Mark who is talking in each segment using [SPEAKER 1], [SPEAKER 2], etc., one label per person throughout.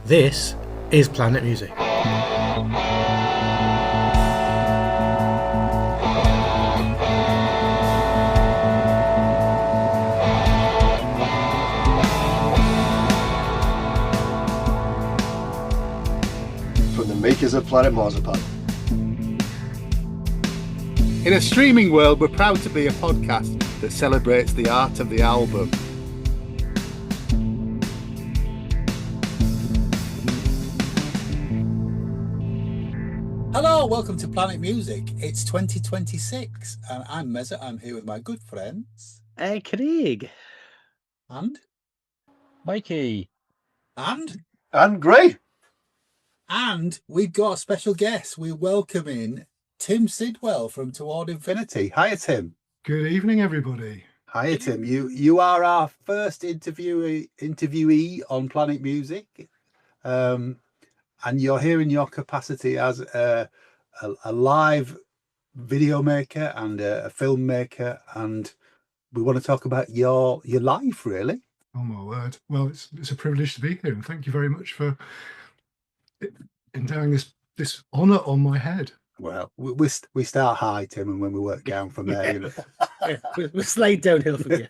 [SPEAKER 1] This is Planet Music.
[SPEAKER 2] From the makers of Planet Marzipan.
[SPEAKER 3] In a streaming world, we're proud to be a podcast that celebrates the art of the album. Hello, welcome to Planet Music. It's 2026 and I'm Meza. I'm here with my good friends.
[SPEAKER 4] Hey, Craig.
[SPEAKER 3] And?
[SPEAKER 4] Mikey.
[SPEAKER 3] And
[SPEAKER 2] Gray.
[SPEAKER 3] And we've got a special guest. We're welcoming Tim Sidwell from Toward Infinity. Hiya, Tim.
[SPEAKER 5] Good evening, everybody.
[SPEAKER 3] Hiya, Tim. You are our first interviewee on Planet Music. And you're here in your capacity as a live video maker and a filmmaker, and we want to talk about your life, really.
[SPEAKER 5] Oh my word! Well, it's a privilege to be here, and thank you very much for endowing this honour on my head.
[SPEAKER 3] Well, we start high, Tim, and when we work down from there, you know.
[SPEAKER 4] Yeah, we'll slide downhill from here.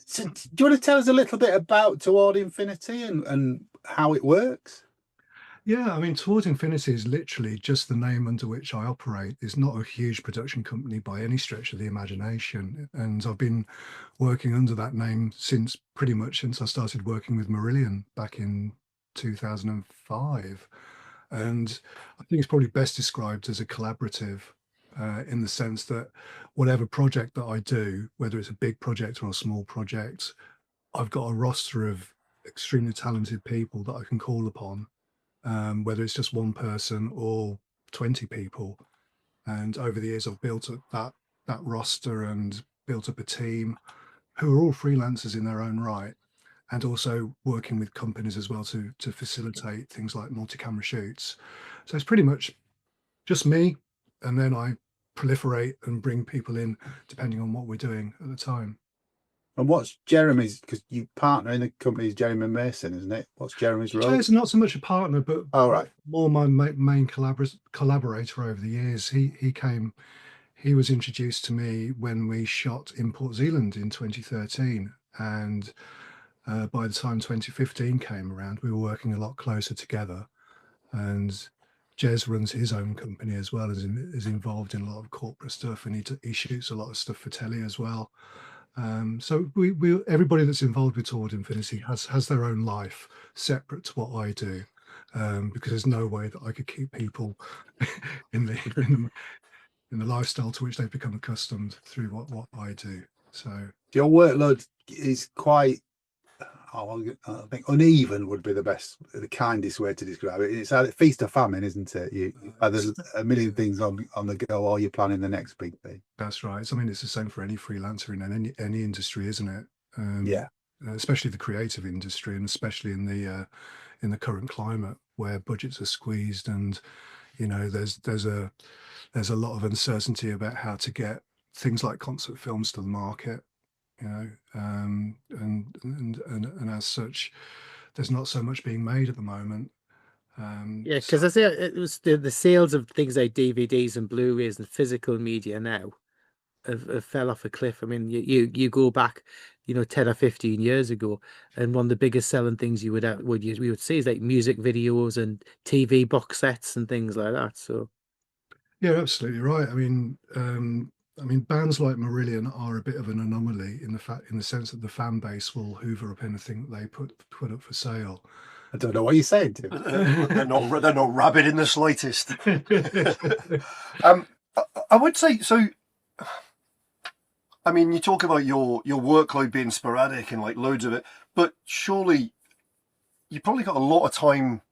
[SPEAKER 3] So do you want to tell us a little bit about Toward Infinity and how it works?
[SPEAKER 5] Yeah, I mean, Toward Infinity is literally just the name under which I operate. It's not a huge production company by any stretch of the imagination. And I've been working under that name pretty much since I started working with Marillion back in 2005. And I think it's probably best described as a collaborative in the sense that whatever project that I do, whether it's a big project or a small project, I've got a roster of extremely talented people that I can call upon. Whether it's just one person or 20 people. And over the years, I've built up that roster and built up a team who are all freelancers in their own right, and also working with companies as well to facilitate things like multi-camera shoots. So it's pretty much just me, and then I proliferate and bring people in depending on what we're doing at the time.
[SPEAKER 3] And what's Jeremy's, because you partner in the company is Jeremy Mason, isn't it? What's Jeremy's role?
[SPEAKER 5] It's not so much a partner, but
[SPEAKER 3] more
[SPEAKER 5] my main collaborator over the years. He was introduced to me when we shot in Port Zealand in 2013. And by the time 2015 came around, we were working a lot closer together. And Jez runs his own company as well, is involved in a lot of corporate stuff, and he shoots a lot of stuff for telly as well. So we everybody that's involved with Toward Infinity has their own life separate to what I do, because there's no way that I could keep people in the lifestyle to which they've become accustomed through what I do. So
[SPEAKER 3] your workload is quite, I think uneven would be the kindest way to describe it. It's either feast or famine, isn't it? You either a million things on the go, or you're planning the next big thing.
[SPEAKER 5] That's right. I mean, it's the same for any freelancer in any industry, isn't it?
[SPEAKER 3] Yeah.
[SPEAKER 5] Especially the creative industry, and especially in the current climate where budgets are squeezed, and you know there's a lot of uncertainty about how to get things like concert films to the market. You know, and as such, there's not so much being made at the moment.
[SPEAKER 4] Yeah, because I say it was the sales of things like DVDs and Blu-rays and physical media now have fell off a cliff. I mean, you go back, 10 or 15 years ago, and one of the biggest selling things we would see is like music videos and TV box sets and things like that. So
[SPEAKER 5] yeah, absolutely right. I mean, bands like Marillion are a bit of an anomaly in the sense that the fan base will hoover up anything that they put up for sale.
[SPEAKER 3] I don't know what you're saying, Tim.
[SPEAKER 2] They're not rabid in the slightest. I would say so. I mean, you talk about your workload being sporadic and like loads of it, but surely you probably got a lot of time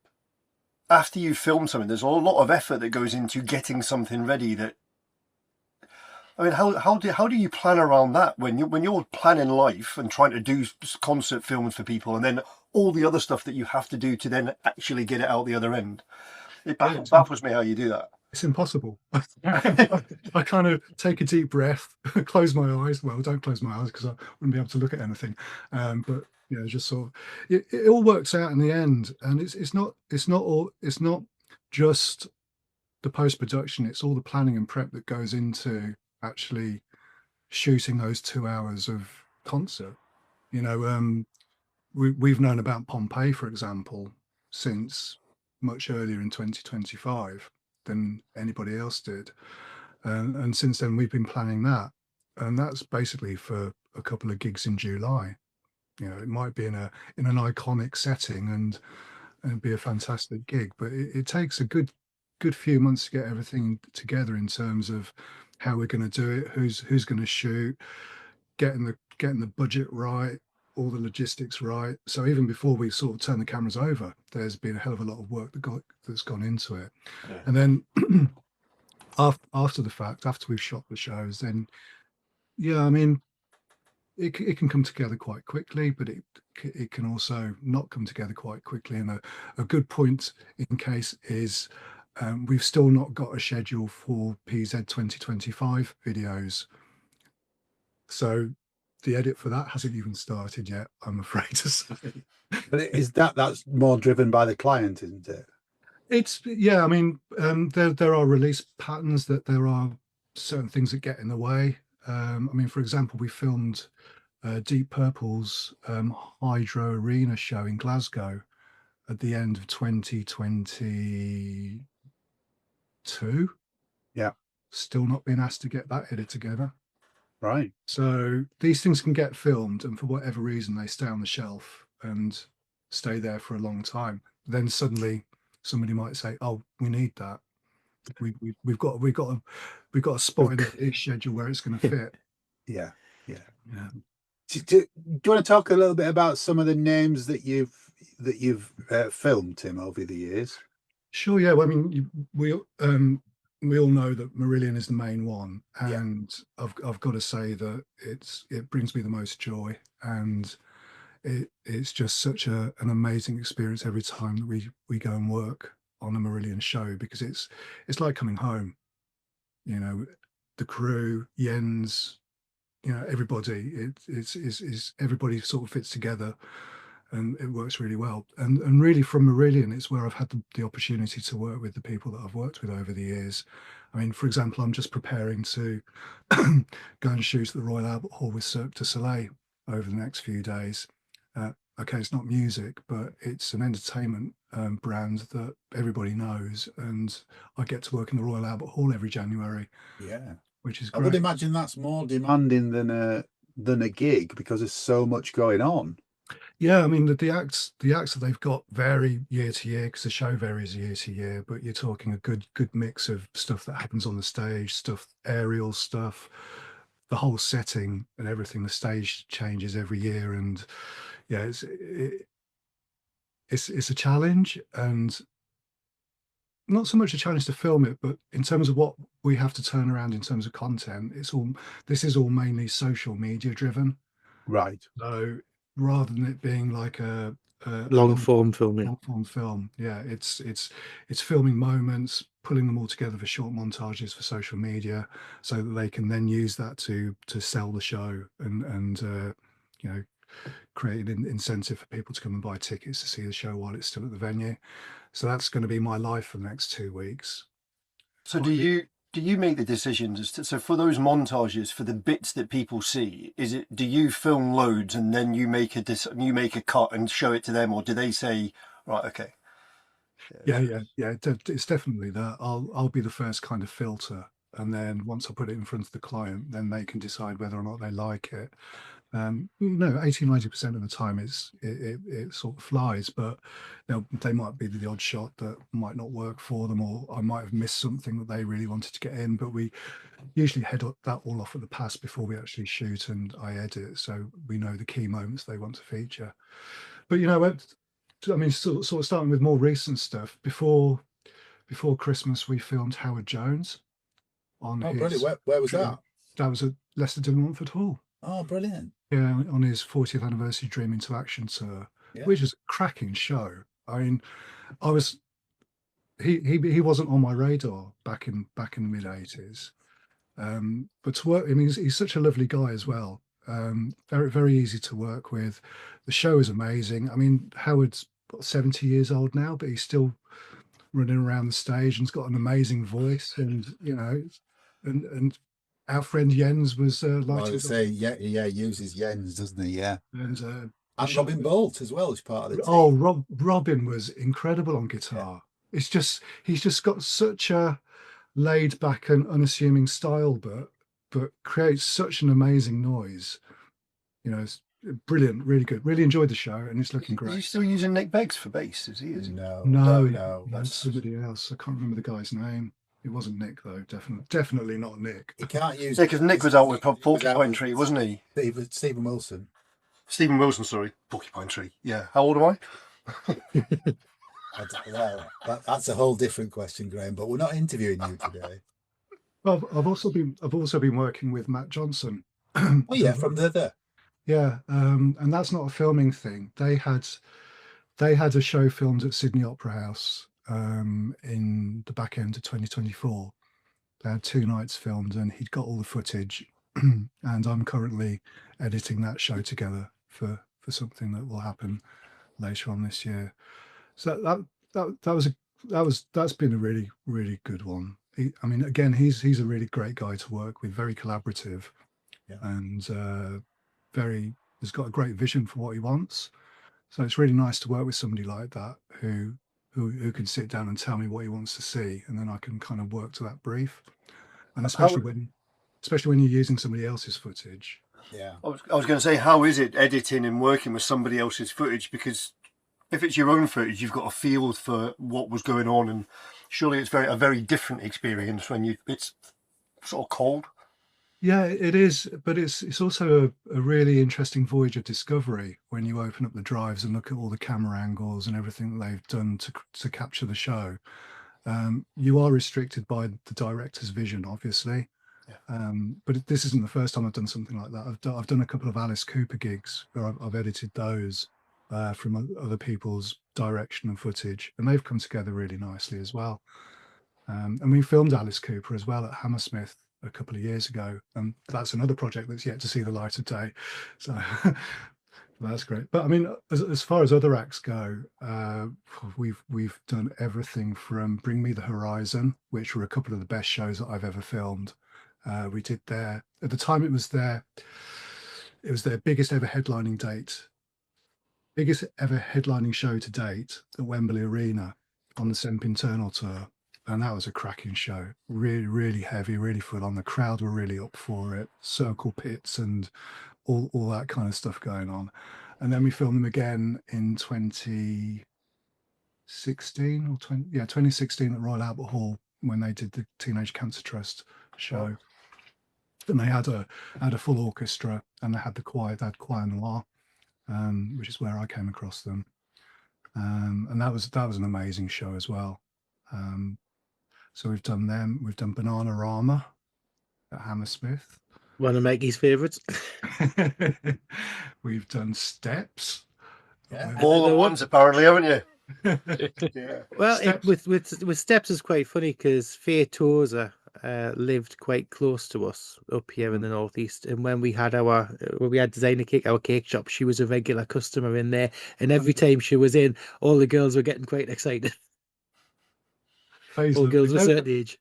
[SPEAKER 2] after you film something. There's a lot of effort that goes into getting something ready. I mean, how do you plan around that when you're planning life and trying to do concert films for people, and then all the other stuff that you have to do to then actually get it out the other end? It baffles me how you do that.
[SPEAKER 5] It's impossible. I kind of take a deep breath, close my eyes. Well, don't close my eyes because I wouldn't be able to look at anything. But just sort of it all works out in the end. And it's not just the post production. It's all the planning and prep that goes into actually shooting those 2 hours of concert. We've known about Pompeii, for example, since much earlier in 2025 than anybody else did. And since then, we've been planning that. And that's basically for a couple of gigs in July. It might be in an iconic setting and be a fantastic gig, but it takes a good few months to get everything together in terms of how we're going to do it, who's going to shoot, getting the budget right, all the logistics right. So even before we sort of turn the cameras over, there's been a hell of a lot of work that's gone into it. Yeah. And then after the fact, after we've shot the shows, then I mean, it can come together quite quickly, but it can also not come together quite quickly. And a good point in case is we've still not got a schedule for PZ 2025 videos. So the edit for that hasn't even started yet, I'm afraid to say.
[SPEAKER 3] But that's more driven by the client, isn't it?
[SPEAKER 5] I mean, there are release patterns, that there are certain things that get in the way. I mean, for example, we filmed Deep Purple's Hydro Arena show in Glasgow at the end of 2022.
[SPEAKER 3] Yeah.
[SPEAKER 5] Still not been asked to get that edit together.
[SPEAKER 3] Right.
[SPEAKER 5] So these things can get filmed, and for whatever reason, they stay on the shelf and stay there for a long time. Then suddenly somebody might say, "Oh, we need that. We've got a spot in the schedule where it's going to fit."
[SPEAKER 3] Yeah. Do you want to talk a little bit about some of the names that you've filmed, Tim, over the years?
[SPEAKER 5] Sure. Yeah. Well, I mean, we all know that Marillion is the main one, and I've got to say that it brings me the most joy, and it's just such an amazing experience every time that we go and work on a Marillion show, because it's like coming home. The crew, Jens, everybody. It's everybody sort of fits together, and it works really well. And really, from Marillion, it's where I've had the opportunity to work with the people that I've worked with over the years. I mean, for example, I'm just preparing to go and shoot at the Royal Albert Hall with Cirque Du Soleil over the next few days. Okay, it's not music, but it's an entertainment brand that everybody knows, and I get to work in the Royal Albert Hall every January.
[SPEAKER 3] Yeah,
[SPEAKER 5] which is great.
[SPEAKER 3] I would imagine that's more demanding than a gig, because there's so much going on.
[SPEAKER 5] Yeah, I mean, the acts that they've got vary year to year, because the show varies year to year, but you're talking a good mix of stuff that happens on the stage, aerial stuff, the whole setting and everything. The stage changes every year, and yeah, it's a challenge, and not so much a challenge to film it, but in terms of what we have to turn around in terms of content, this is all mainly social media driven.
[SPEAKER 3] Right.
[SPEAKER 5] So rather than it being like a
[SPEAKER 4] long form film,
[SPEAKER 5] it's filming moments, pulling them all together for short montages for social media, so that they can then use that to sell the show and create an incentive for people to come and buy tickets to see the show while it's still at the venue. So that's going to be my life for the next 2 weeks.
[SPEAKER 2] So do you make the decisions as to, so for those montages, for the bits that people see, do you film loads and then you make a cut and show it to them, or do they say, right, okay?
[SPEAKER 5] Yeah, it's definitely that. I'll be the first kind of filter, and then once I put it in front of the client, then they can decide whether or not they like it. 80-90% of the time it sort of flies, but they might be the odd shot that might not work for them, or I might have missed something that they really wanted to get in, but we usually head that all off at the pass before we actually shoot, and I edit, so we know the key moments they want to feature. But I mean, sort of starting with more recent stuff, before Christmas we filmed Howard Jones on
[SPEAKER 3] brilliant. Where was that?
[SPEAKER 5] That was at Leicester de Montfort Hall.
[SPEAKER 3] Oh, brilliant.
[SPEAKER 5] Yeah, on his 40th anniversary Dream Into Action tour, which is a cracking show. I mean, he wasn't on my radar back in the mid 80s. But to work, I mean, he's such a lovely guy as well. Very, very easy to work with. The show is amazing. I mean, Howard's 70 years old now, but he's still running around the stage and's got an amazing voice. And, you know, and our friend Jens was
[SPEAKER 3] Like I say, yeah, he uses Jens, doesn't he? Yeah.
[SPEAKER 5] And
[SPEAKER 3] Robin Bolt as well as part of the team.
[SPEAKER 5] Oh, Robin was incredible on guitar. Yeah. He's just got such a laid back and unassuming style, but creates such an amazing noise. You know, it's brilliant, really good. Really enjoyed the show, and it's looking great.
[SPEAKER 2] Are you still using Nick Beggs for bass? Is he?
[SPEAKER 5] No, that's somebody else. I can't remember the guy's name. It wasn't Nick though. Definitely not Nick.
[SPEAKER 3] You can't use.
[SPEAKER 2] Yeah, because Nick was out with Porcupine Tree, wasn't he?
[SPEAKER 3] Stephen Wilson.
[SPEAKER 2] Stephen Wilson, sorry, Porcupine Tree. Yeah. How old am I?
[SPEAKER 3] I don't know. That's a whole different question, Graham. But we're not interviewing you today.
[SPEAKER 5] Well, I've also been working with Matt Johnson.
[SPEAKER 3] Oh yeah, from the.
[SPEAKER 5] Yeah, and that's not a filming thing. They had a show filmed at Sydney Opera House in the back end of 2024. They had 2 nights filmed, and he'd got all the footage. And I'm currently editing that show together for something that will happen later on this year. So that's been a really, really good one. I mean, again, he's a really great guy to work with, very collaborative, and has got a great vision for what he wants. So it's really nice to work with somebody like that who can sit down and tell me what he wants to see, and then I can kind of work to that brief. And especially when you're using somebody else's footage.
[SPEAKER 2] Yeah, I was going to say, how is it editing and working with somebody else's footage? Because if it's your own footage, you've got a feel for what was going on, and surely it's a very different experience when it's sort of cold.
[SPEAKER 5] Yeah, it is, but it's also a really interesting voyage of discovery when you open up the drives and look at all the camera angles and everything that they've done to capture the show. You are restricted by the director's vision, obviously. Yeah. But this isn't the first time I've done something like that. I've done a couple of Alice Cooper gigs where I've edited those from other people's direction and footage, and they've come together really nicely as well. And we filmed Alice Cooper as well at Hammersmith a couple of years ago, and that's another project that's yet to see the light of day. So that's great. But I mean, as far as other acts go, we've done everything from Bring Me the Horizon, which were a couple of the best shows that I've ever filmed. We did at the time it was their biggest ever headlining show to date at Wembley Arena on the Sempiternal tour. And that was a cracking show. Really, really heavy, really full on. The crowd were really up for it. Circle pits and all that kind of stuff going on. And then we filmed them again in 2016 at Royal Albert Hall when they did the Teenage Cancer Trust show. And they had a full orchestra, and they had Choir Noir, which is where I came across them. And that was an amazing show as well. So we've done them. We've done Bananarama at Hammersmith.
[SPEAKER 4] One of Maggie's favourites.
[SPEAKER 5] We've done Steps.
[SPEAKER 2] Yeah. All at once, apparently, haven't you?
[SPEAKER 4] Yeah. Well, with Steps is quite funny because Faye Tozer lived quite close to us up here in the northeast, and when we had Designer Cake, our cake shop, she was a regular customer in there, and every time she was in, all the girls were getting quite excited. All girls of a certain age.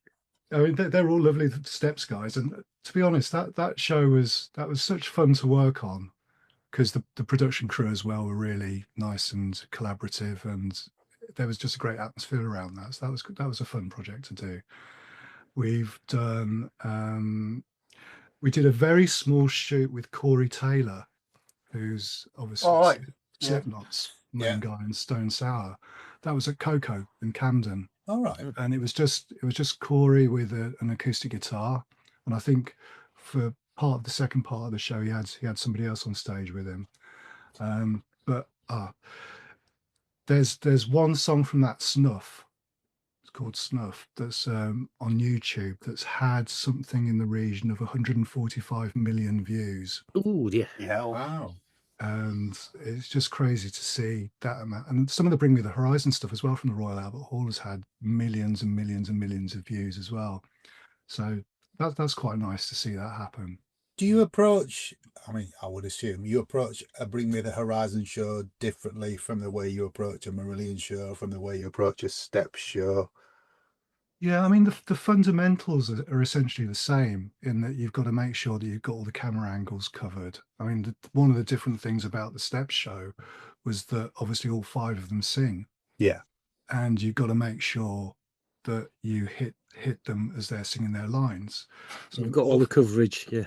[SPEAKER 5] I mean, they're all lovely Steps guys, and to be honest, that show was such fun to work on because the production crew as well were really nice and collaborative, and there was just a great atmosphere around that. So that was a fun project to do. We've done we did a very small shoot with Corey Taylor, who's obviously Slipknot's main guy in Stone Sour. That was at Coco in Camden.
[SPEAKER 3] All right.
[SPEAKER 5] And it was just Corey with an acoustic guitar, and I think for the second part of the show he had somebody else on stage with him. But there's one song from that Snuff. It's called Snuff. That's on YouTube. That's had something in the region of 145 million views.
[SPEAKER 4] Ooh, yeah.
[SPEAKER 2] Yeah.
[SPEAKER 3] Wow.
[SPEAKER 5] And it's just crazy to see that amount. And some of the Bring Me the Horizon stuff as well from the Royal Albert Hall has had millions and millions and millions of views as well. So that's quite nice to see that happen.
[SPEAKER 3] Do you approach, I mean, I would assume you approach a Bring Me the Horizon show differently from the way you approach a Marillion show, from the way you approach a Steps show?
[SPEAKER 5] Yeah, I mean, the fundamentals are essentially the same in that you've got to make sure that you've got all the camera angles covered. I mean, one of the different things about the Steps show was that obviously all 5 of them sing.
[SPEAKER 3] Yeah.
[SPEAKER 5] And you've got to make sure that you hit them as they're singing their lines.
[SPEAKER 4] So you've got all the coverage, yeah.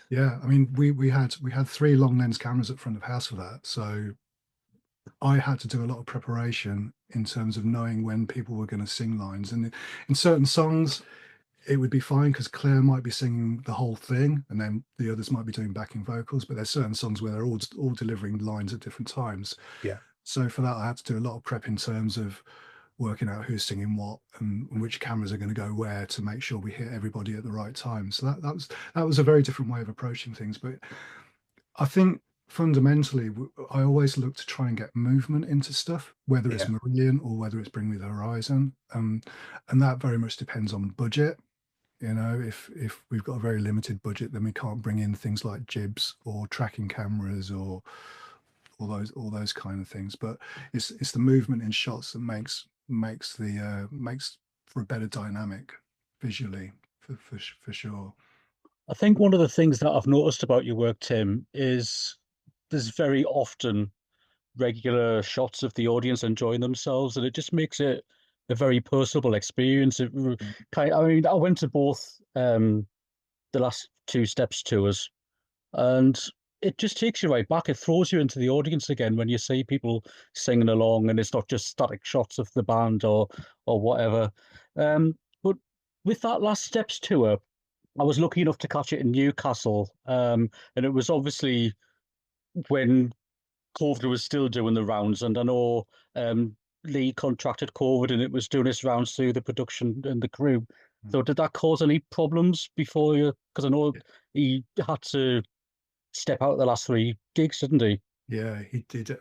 [SPEAKER 5] Yeah, I mean, we had 3 long lens cameras at front of house for that, so I had to do a lot of preparation in terms of knowing when people were going to sing lines. And in certain songs, it would be fine because Claire might be singing the whole thing, and then the others might be doing backing vocals. But there's certain songs where they're all delivering lines at different times.
[SPEAKER 3] Yeah.
[SPEAKER 5] So for that, I had to do a lot of prep in terms of working out who's singing what and which cameras are going to go where to make sure we hit everybody at the right time. So that was a very different way of approaching things. But I think fundamentally, I always look to try and get movement into stuff, whether it's Marillion or whether it's Bring Me the Horizon. And that very much depends on budget. You know, if we've got a very limited budget, then we can't bring in things like jibs or tracking cameras or all those kind of things. But it's the movement in shots that makes for a better dynamic visually for sure.
[SPEAKER 6] I think one of the things that I've noticed about your work, Tim, is there's very often regular shots of the audience enjoying themselves, and it just makes it a very personable experience. I mean, I went to both the last 2 Steps tours, and it just takes you right back. It throws you into the audience again when you see people singing along, and it's not just static shots of the band or whatever. But with that last Steps tour, I was lucky enough to catch it in Newcastle, and it was obviously when COVID was still doing the rounds, and I know Lee contracted COVID, and it was doing its rounds through the production and the crew. So did that cause any problems before you? Because I know he had to step out the last 3 gigs, didn't he?
[SPEAKER 5] Yeah, he did.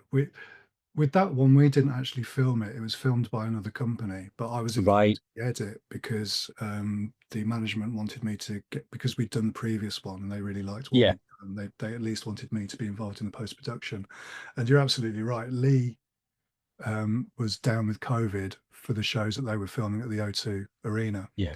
[SPEAKER 5] With that one, we didn't actually film it. It was filmed by another company, but I was invited to edit because the management wanted me to get, because we'd done the previous one and they really liked what we'd done. They at least wanted me to be involved in the post-production. And you're absolutely right. Lee was down with COVID for the shows that they were filming at the O2 Arena.
[SPEAKER 6] Yeah.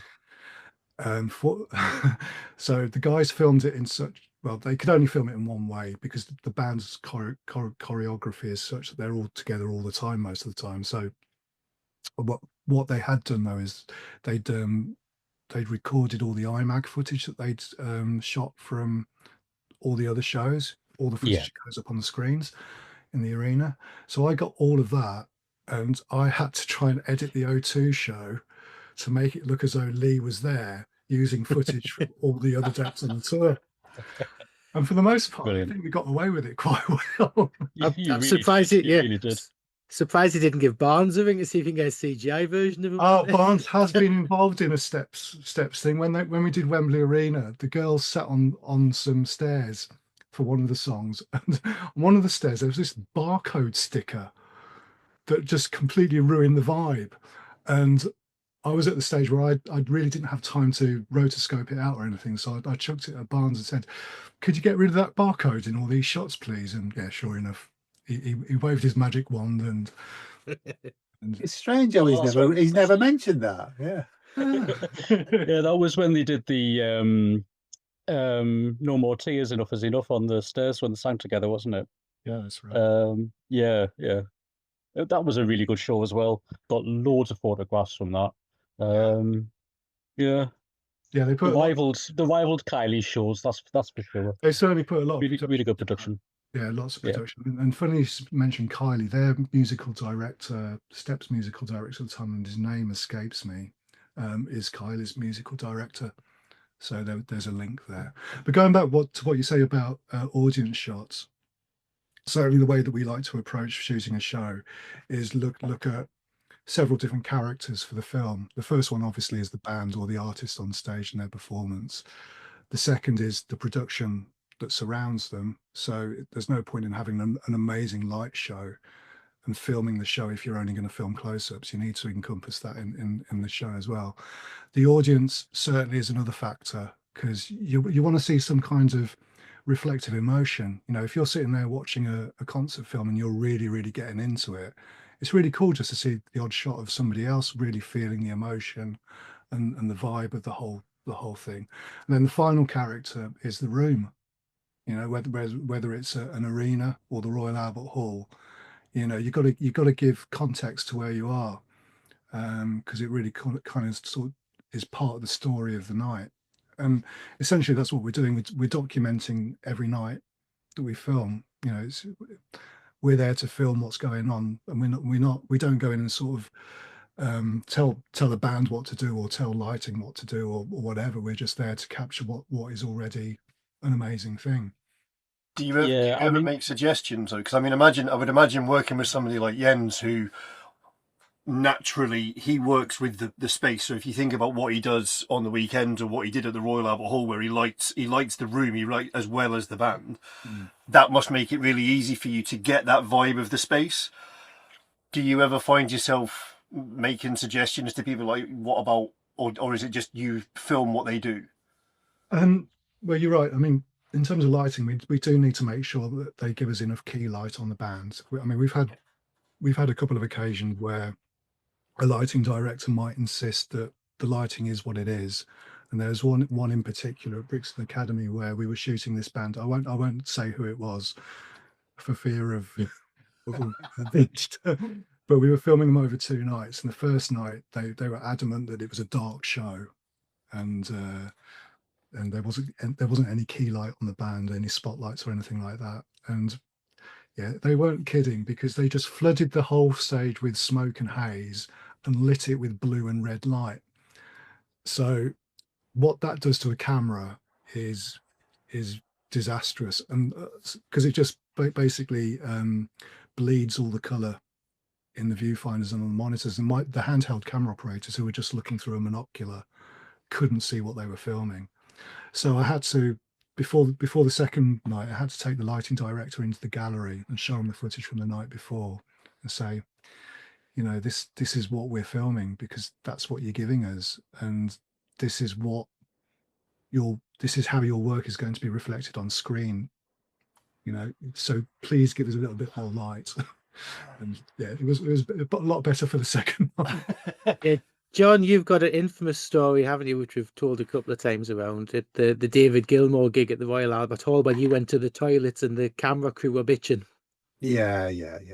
[SPEAKER 5] So the guys filmed it in such, well, they could only film it in one way because the band's choreography is such that they're all together all the time, most of the time. So what they had done though is they'd recorded all the IMAG footage that they'd shot from all the other shows. All the footage goes up on the screens in the arena. So I got all of that, and I had to try and edit the O2 show to make it look as though Lee was there using footage from all the other dates on the tour. And for the most part, I think we got away with it quite well.
[SPEAKER 4] I'm surprised surprised he didn't give Barnes a ring to see if he can get a CGI version of him.
[SPEAKER 5] Oh, Barnes has been involved in a steps thing. When we did Wembley Arena, the girls sat on some stairs for one of the songs, and on one of the stairs there was this barcode sticker that just completely ruined the vibe. And I was at the stage where I really didn't have time to rotoscope it out or anything, so I chucked it at Barnes and said, "Could you get rid of that barcode in all these shots, please?" And yeah, sure enough, he waved his magic wand, and
[SPEAKER 3] it's strange how he's never mentioned that. Yeah.
[SPEAKER 6] Yeah, that was when they did the No More Tears, Enough is Enough on the stairs when they sang together, wasn't it?
[SPEAKER 5] Yeah, that's right.
[SPEAKER 6] Yeah. That was a really good show as well. Got loads of photographs from that.
[SPEAKER 5] Yeah, they put
[SPEAKER 6] rivaled Kylie's shows. That's for sure.
[SPEAKER 5] They certainly put a lot.
[SPEAKER 6] Really good production.
[SPEAKER 5] Yeah, lots of production. And funny you mentioned Kylie. Their musical director, Steps musical director at the time, and his name escapes me, is Kylie's musical director. So there's a link there. But going back to what you say about audience shots, certainly the way that we like to approach shooting a show is look at several different characters for the film. The first one obviously is the band or the artist on stage and their performance. The second is the production that surrounds them. So there's no point in having an amazing light show and filming the show if you're only going to film close-ups. You need to encompass that in the show as well. The audience certainly is another factor, because you want to see some kinds of reflective emotion. You know, if you're sitting there watching a concert film and you're really getting into it, it's really cool just to see the odd shot of somebody else really feeling the emotion and the vibe of the whole thing. And then the final character is the room. You know, whether it's an arena or the Royal Albert Hall, you know, you've got to give context to where you are, because it really kind of sort of is part of the story of the night. And essentially that's what we're doing. We're documenting every night that we film. You know, we're there to film what's going on, and we don't go in and sort of tell the band what to do or tell lighting what to do or whatever. We're just there to capture what is already an amazing thing.
[SPEAKER 2] Do you ever make suggestions though? Because I would imagine working with somebody like Jens, who naturally he works with the space. So if you think about what he does on the weekend or what he did at the Royal Albert Hall, where he lights the room, as well as the band, that must make it really easy for you to get that vibe of the space. Do you ever find yourself making suggestions to people like, what about, or is it just you film what they do?
[SPEAKER 5] Well, you're right. I mean, in terms of lighting, we do need to make sure that they give us enough key light on the band. I mean, we've had a couple of occasions where a lighting director might insist that the lighting is what it is, and there's one in particular at Brixton Academy where we were shooting this band. I won't say who it was for fear of benched. But we were filming them over 2 nights, and the first night they were adamant that it was a dark show, and there wasn't any key light on the band, any spotlights or anything like that. And yeah, they weren't kidding, because they just flooded the whole stage with smoke and haze and lit it with blue and red light. So what that does to a camera is disastrous, and because it just basically bleeds all the color in the viewfinders and on the monitors, and the handheld camera operators who were just looking through a monocular couldn't see what they were filming. So I had to, before the second night, I had to take the lighting director into the gallery and show him the footage from the night before and say, you know, this is what we're filming, because that's what you're giving us, and this is how your work is going to be reflected on screen. You know, so please give us a little bit more light. And yeah, it was a lot better for the second one.
[SPEAKER 4] Yeah, John, you've got an infamous story, haven't you, which we've told a couple of times around at the David Gilmour gig at the Royal Albert Hall, when you went to the toilets and the camera crew were bitching.
[SPEAKER 3] Yeah.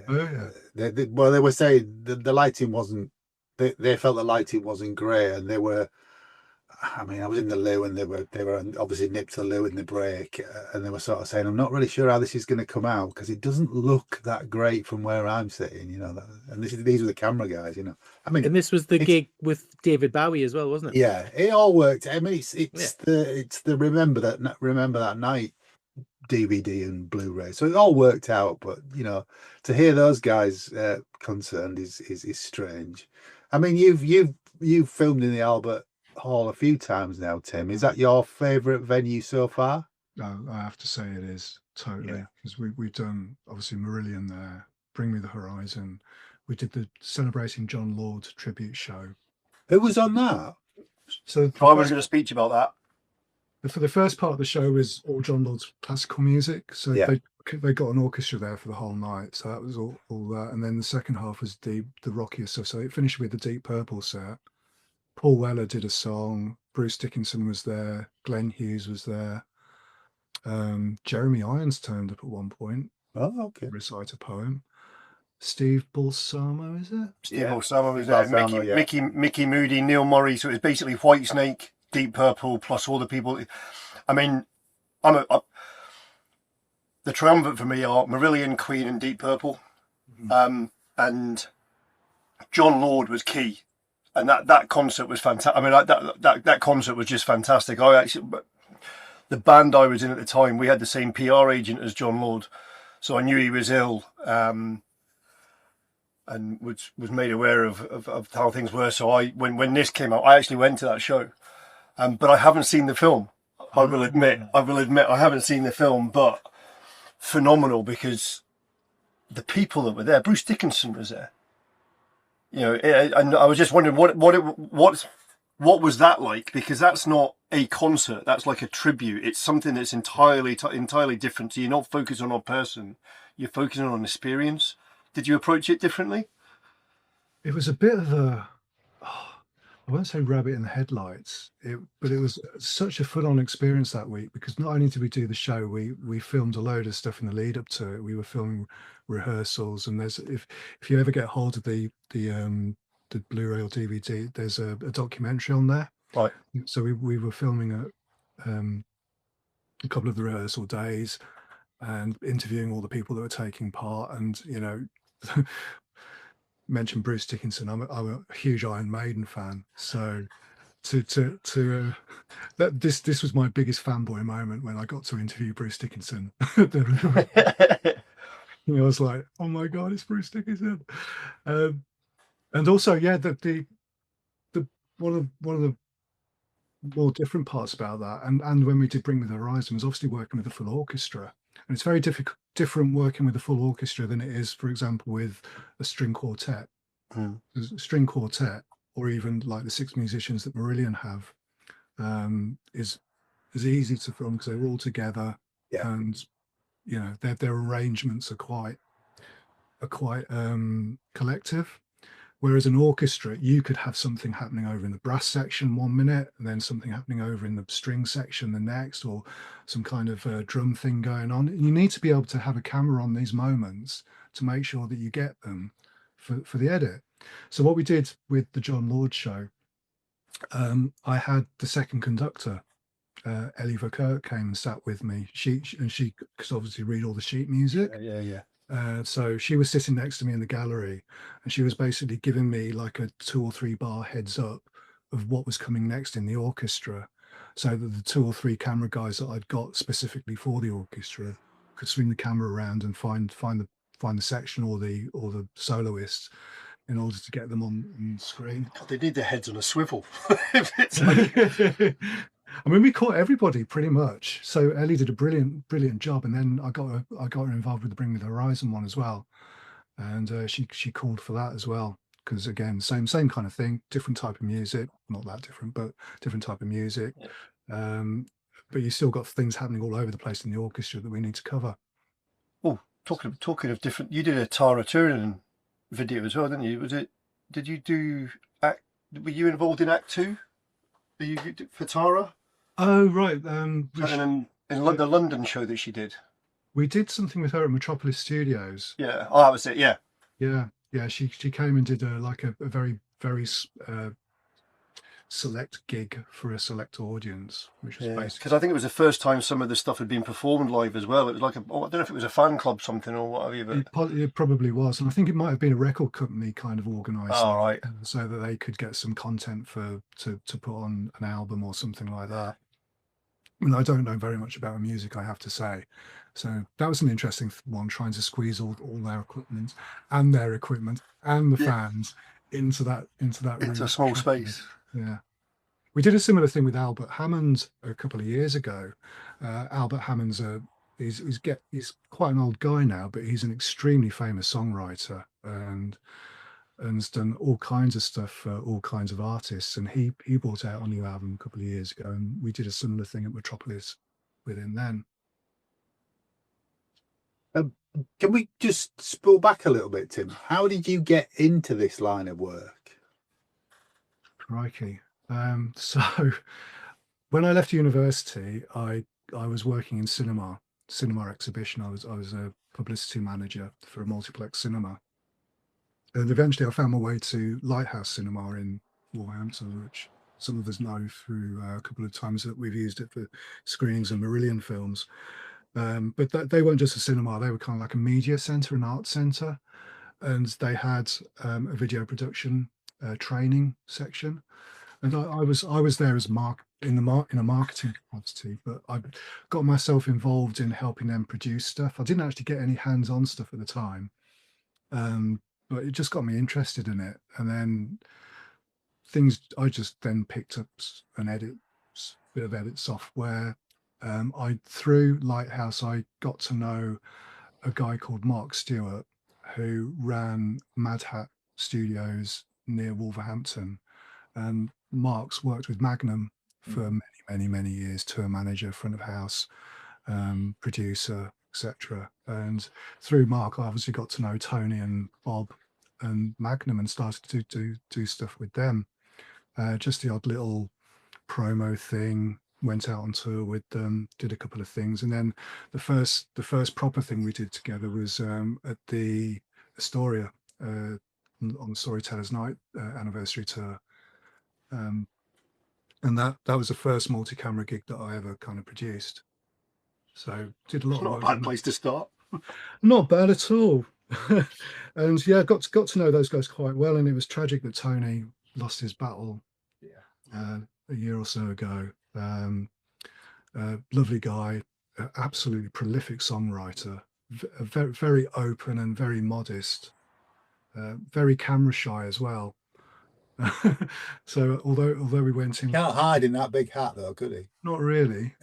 [SPEAKER 5] Oh, yeah.
[SPEAKER 3] Well, they were saying the lighting wasn't. They felt the lighting wasn't great, and they were. I mean, I was in the loo, and they were obviously nipped the loo in the break, and they were sort of saying, "I'm not really sure how this is going to come out, because it doesn't look that great from where I'm sitting," you know. And these were the camera guys, you know. I mean,
[SPEAKER 4] and this was the gig with David Bowie as well, wasn't it?
[SPEAKER 3] Yeah, it all worked. I mean, it's the Remember That Night DVD and Blu-ray, so it all worked out. But you know, to hear those guys concerned is strange. I mean, you've filmed in the Albert Hall a few times now, Tim. Is that your favourite venue so far?
[SPEAKER 5] No, I have to say it is, totally, because we've done obviously Marillion there, Bring Me the Horizon. We did the Celebrating Jon Lord tribute show.
[SPEAKER 3] Who was on that?
[SPEAKER 2] So I was going to speak to you about that.
[SPEAKER 5] For the first part of the show was all Jon Lord's classical music, so they got an orchestra there for the whole night, so that was all that. And then the second half was the rockier stuff, so it finished with the Deep Purple set. Paul Weller did a song, Bruce Dickinson was there, Glenn Hughes was there, Jeremy Irons turned up at one point.
[SPEAKER 3] Oh, okay.
[SPEAKER 5] Recite a poem. Steve Balsamo, is it?
[SPEAKER 2] Steve Balsamo was there. Mickey Moody, Neil Murray. So it was basically Whitesnake, Deep Purple, plus all the people. I mean, the triumvirate for me are Marillion, Queen, and Deep Purple. And Jon Lord was key. And that concert was fantastic. I mean, that concert was just fantastic. The band I was in at the time, we had the same PR agent as Jon Lord, so I knew he was ill, and was made aware of how things were. So when this came out, I actually went to that show, but I haven't seen the film. I will admit, I haven't seen the film, but phenomenal, because the people that were there, Bruce Dickinson was there. You know, and I was just wondering what was that like? Because that's not a concert; that's like a tribute. It's something that's entirely different. So you're not focusing on a person; you're focusing on an experience. Did you approach it differently?
[SPEAKER 5] It was a bit of a, I won't say rabbit in the headlights, but it was such a full-on experience that week, because not only did we do the show, we filmed a load of stuff in the lead up to it. We were filming rehearsals, and there's if you ever get hold of the Blu-ray or DVD, there's a documentary on there.
[SPEAKER 2] Right.
[SPEAKER 5] So we were filming a couple of the rehearsal days and interviewing all the people that were taking part, and you know. Mentioned Bruce Dickinson. I'm a huge Iron Maiden fan, so this was my biggest fanboy moment when I got to interview Bruce Dickinson. I was like, oh my god, it's Bruce Dickinson. And also, yeah, the one of the more different parts about that, and when we did Bring Me the Horizon, was obviously working with a full orchestra. And it's very different working with a full orchestra than it is, for example, with a string quartet. A string quartet, or even like the 6 musicians that Marillion have, is easy to film because they're all together, and you know their arrangements are quite collective. Whereas an orchestra, you could have something happening over in the brass section 1 minute, and then something happening over in the string section the next, or some kind of drum thing going on. You need to be able to have a camera on these moments to make sure that you get them for the edit. So what we did with the Jon Lord show, I had the second conductor, Ellie Verkerk, came and sat with me. She could obviously read all the sheet music.
[SPEAKER 2] Yeah.
[SPEAKER 5] So she was sitting next to me in the gallery, and she was basically giving me like a 2 or 3 bar heads up of what was coming next in the orchestra, so that the 2 or 3 camera guys that I'd got specifically for the orchestra could swing the camera around and find the section or the soloists in order to get them on screen.
[SPEAKER 2] God, they need their heads on a swivel. It's
[SPEAKER 5] I mean, we caught everybody pretty much. So Ellie did a brilliant job, and then I got her involved with the Bring Me the Horizon one as well, and she called for that as well, because again, same kind of thing, different type of music, not that different, but different type of music. But you still got things happening all over the place in the orchestra that we need to cover.
[SPEAKER 2] Oh, talking of different, you did a Tara Turin video as well, didn't you? Did you do were you involved in Act 2? Are you for Tara?
[SPEAKER 5] Oh right,
[SPEAKER 2] in the London show that she did.
[SPEAKER 5] We did something with her at Metropolis Studios.
[SPEAKER 2] Yeah, that was it. Yeah.
[SPEAKER 5] She came and did a very select gig for a select audience, which was basically,
[SPEAKER 2] because I think it was the first time some of the stuff had been performed live as well. It was like I don't know if it was a fan club something or whatever. But
[SPEAKER 5] it probably was, and I think it might have been a record company kind of organised.
[SPEAKER 2] Oh, right.
[SPEAKER 5] So that they could get some content to put on an album or something like that. I mean, I don't know very much about music, I have to say. So that was an interesting one, trying to squeeze all their equipment and the fans into that room.
[SPEAKER 2] It's a small space.
[SPEAKER 5] Yeah. We did a similar thing with Albert Hammond a couple of years ago. Albert Hammond's he's quite an old guy now, but he's an extremely famous songwriter and has done all kinds of stuff for all kinds of artists. And he brought out a new album a couple of years ago, and we did a similar thing at Metropolis with him then.
[SPEAKER 3] Can we just spool back a little bit, Tim? How did you get into this line of work?
[SPEAKER 5] Crikey. So when I left university, I was working in cinema exhibition. I was a publicity manager for a multiplex cinema, and eventually I found my way to Lighthouse Cinema in Wolverhampton, which some of us know through a couple of times that we've used it for screenings of Marillion films. But they weren't just a cinema; they were kind of like a media centre, an art centre, and they had a video production training section. And I was there as in a marketing capacity, but I got myself involved in helping them produce stuff. I didn't actually get any hands-on stuff at the time, but it just got me interested in it. And then I just then picked up a bit of edit software, Through Lighthouse, I got to know a guy called Mark Stewart, who ran Mad Hat Studios near Wolverhampton. And Mark's worked with Magnum for many years, tour manager, front of house, producer, etc. And through Mark, I obviously got to know Tony and Bob and Magnum and started to do stuff with them. Just the odd little promo thing, went out on tour with them, did a couple of things, and then the first proper thing we did together was at the Astoria on the Storytellers Night anniversary tour, and that was the first multi-camera gig that I ever kind of produced. So did a lot
[SPEAKER 2] It's
[SPEAKER 5] of
[SPEAKER 2] not
[SPEAKER 5] work.
[SPEAKER 2] a bad place to start.
[SPEAKER 5] Not bad at all. And yeah, got to know those guys quite well, and it was tragic that Tony lost his battle a year or so ago. Lovely guy, absolutely prolific songwriter, very, very open and very modest, very camera shy as well. So although we went in,
[SPEAKER 3] Can't hide in that big hat though, could he?
[SPEAKER 5] not really,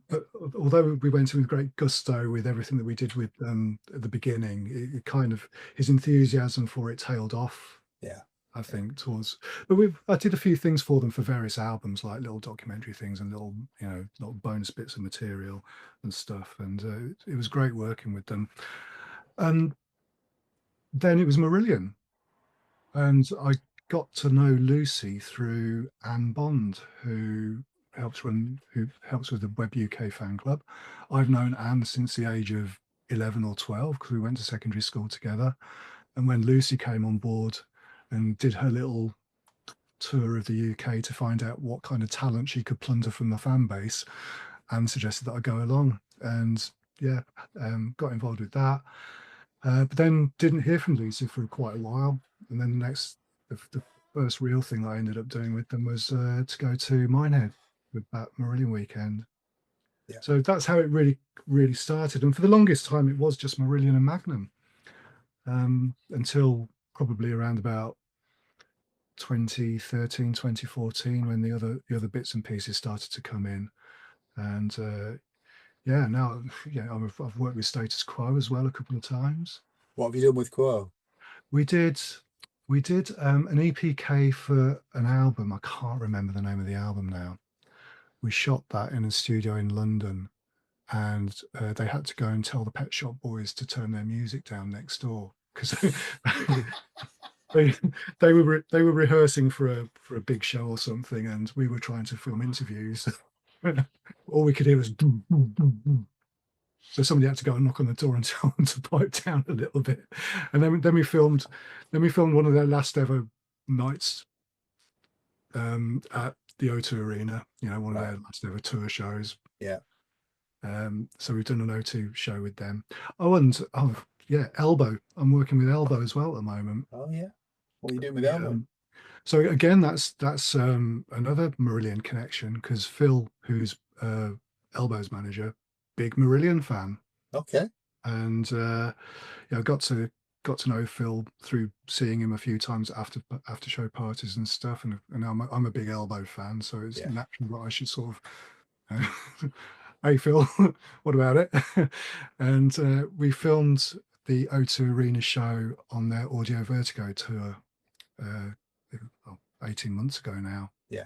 [SPEAKER 5] but although we went in with great gusto with everything that we did with at the beginning, it kind of, his enthusiasm for it tailed off.
[SPEAKER 3] Yeah.
[SPEAKER 5] I think towards, but I did a few things for them for various albums, like little documentary things and little bonus bits of material and stuff, and it was great working with them. And then it was Marillion, and I got to know Lucy through Anne Bond, who helps with the Web UK fan club. I've known Anne since the age of 11 or 12 because we went to secondary school together, and when Lucy came on board and did her little tour of the UK to find out what kind of talent she could plunder from the fan base, and suggested that I go along, and got involved with that, but then didn't hear from Lucy for quite a while, and then the first real thing I ended up doing with them was to go to Minehead with that Marillion weekend.
[SPEAKER 3] Yeah.
[SPEAKER 5] So that's how it really started, and for the longest time it was just Marillion and Magnum, until probably around about 2013, 2014, when the other bits and pieces started to come in. And now I've worked with Status Quo as well a couple of times.
[SPEAKER 3] What have you done with Quo?
[SPEAKER 5] We did an EPK for an album. I can't remember the name of the album now. We shot that in a studio in London, and they had to go and tell the Pet Shop Boys to turn their music down next door because they were rehearsing for a big show or something, and we were trying to film interviews. All we could hear was boom, boom, boom, boom. So somebody had to go and knock on the door and tell them to pipe down a little bit. And then we filmed one of their last ever nights at the O2 Arena, one of their last ever tour shows.
[SPEAKER 3] Yeah.
[SPEAKER 5] So we've done an O2 show with them. Elbow. I'm working with Elbow as well at the moment.
[SPEAKER 3] Oh yeah. What are you doing with Elbow?
[SPEAKER 5] So again, that's another Marillion connection, because Phil, who's Elbow's manager, big Marillion fan.
[SPEAKER 3] Okay.
[SPEAKER 5] And I got to know Phil through seeing him a few times after show parties and stuff, and I'm a big Elbow fan, so it's natural that I should sort of hey Phil, what about it? And we filmed the O2 Arena show on their Audio Vertigo tour 18 months ago now.
[SPEAKER 3] Yeah.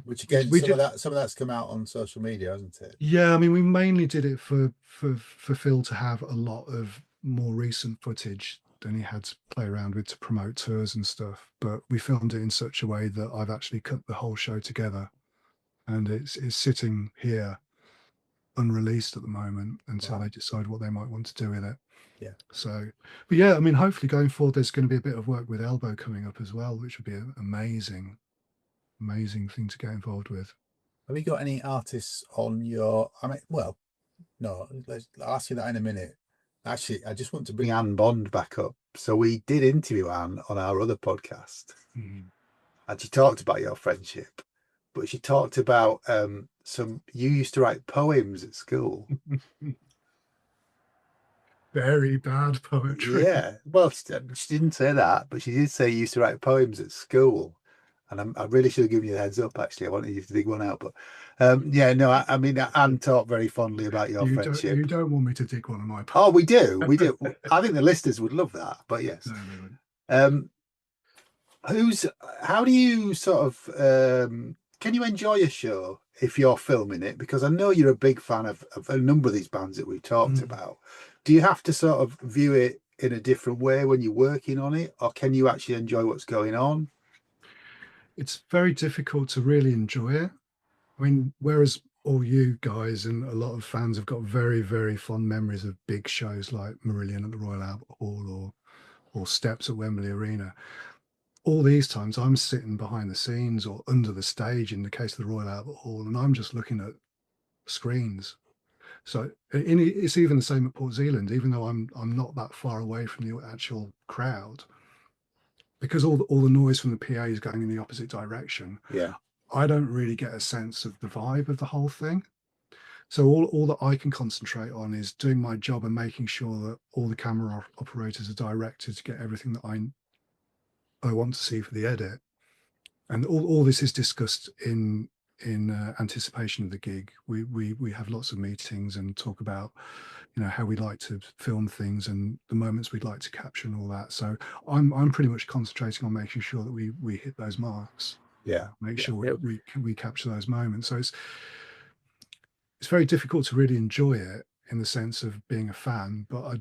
[SPEAKER 3] Which again, some of that's come out on social media, hasn't it? Yeah,
[SPEAKER 5] I mean, we mainly did it for Phil to have a lot of more recent footage than he had to play around with to promote tours and stuff. But we filmed it in such a way that I've actually cut the whole show together, and it's sitting here unreleased at the moment until they decide what they might want to do with it.
[SPEAKER 3] Yeah.
[SPEAKER 5] So, but yeah, I mean, hopefully going forward, there's going to be a bit of work with Elbow coming up as well, which would be an amazing thing to get involved with.
[SPEAKER 3] Have you got any artists on your? I'll ask you that in a minute. Actually, I just want to bring Anne Bond back up. So we did interview Anne on our other podcast, and she talked about your friendship, but she talked about you used to write poems at school.
[SPEAKER 5] Very bad poetry.
[SPEAKER 3] Yeah, well, she didn't say that, but she did say you used to write poems at school. And I really should have given you a heads up. Actually, I wanted you to dig one out, but yeah, no. I mean, Anne talked very fondly about your friendship.
[SPEAKER 5] You don't want me to dig one of my.
[SPEAKER 3] Oh, we do. I think the listeners would love that. But yes.
[SPEAKER 5] No, they wouldn't.
[SPEAKER 3] How do you sort of can you enjoy a show if you're filming it? Because I know you're a big fan of a number of these bands that we've talked about. Do you have to sort of view it in a different way when you're working on it, or can you actually enjoy what's going on?
[SPEAKER 5] It's very difficult to really enjoy it. I mean, whereas all you guys and a lot of fans have got very, very fond memories of big shows like Marillion at the Royal Albert Hall or Steps at Wembley Arena. All these times I'm sitting behind the scenes or under the stage in the case of the Royal Albert Hall, and I'm just looking at screens. So it's even the same at Port Zealand, even though I'm not that far away from the actual crowd, because all the noise from the PA is going in the opposite direction.
[SPEAKER 3] Yeah,
[SPEAKER 5] I don't really get a sense of the vibe of the whole thing. So all that I can concentrate on is doing my job and making sure that all the camera operators are directed to get everything that I want to see for the edit. And all this is discussed in anticipation of the gig. We have lots of meetings and talk about, you know, how we like to film things and the moments we'd like to capture and all that. So I'm pretty much concentrating on making sure that we hit those marks.
[SPEAKER 3] Yeah,
[SPEAKER 5] make sure we capture those moments. So it's very difficult to really enjoy it in the sense of being a fan, but I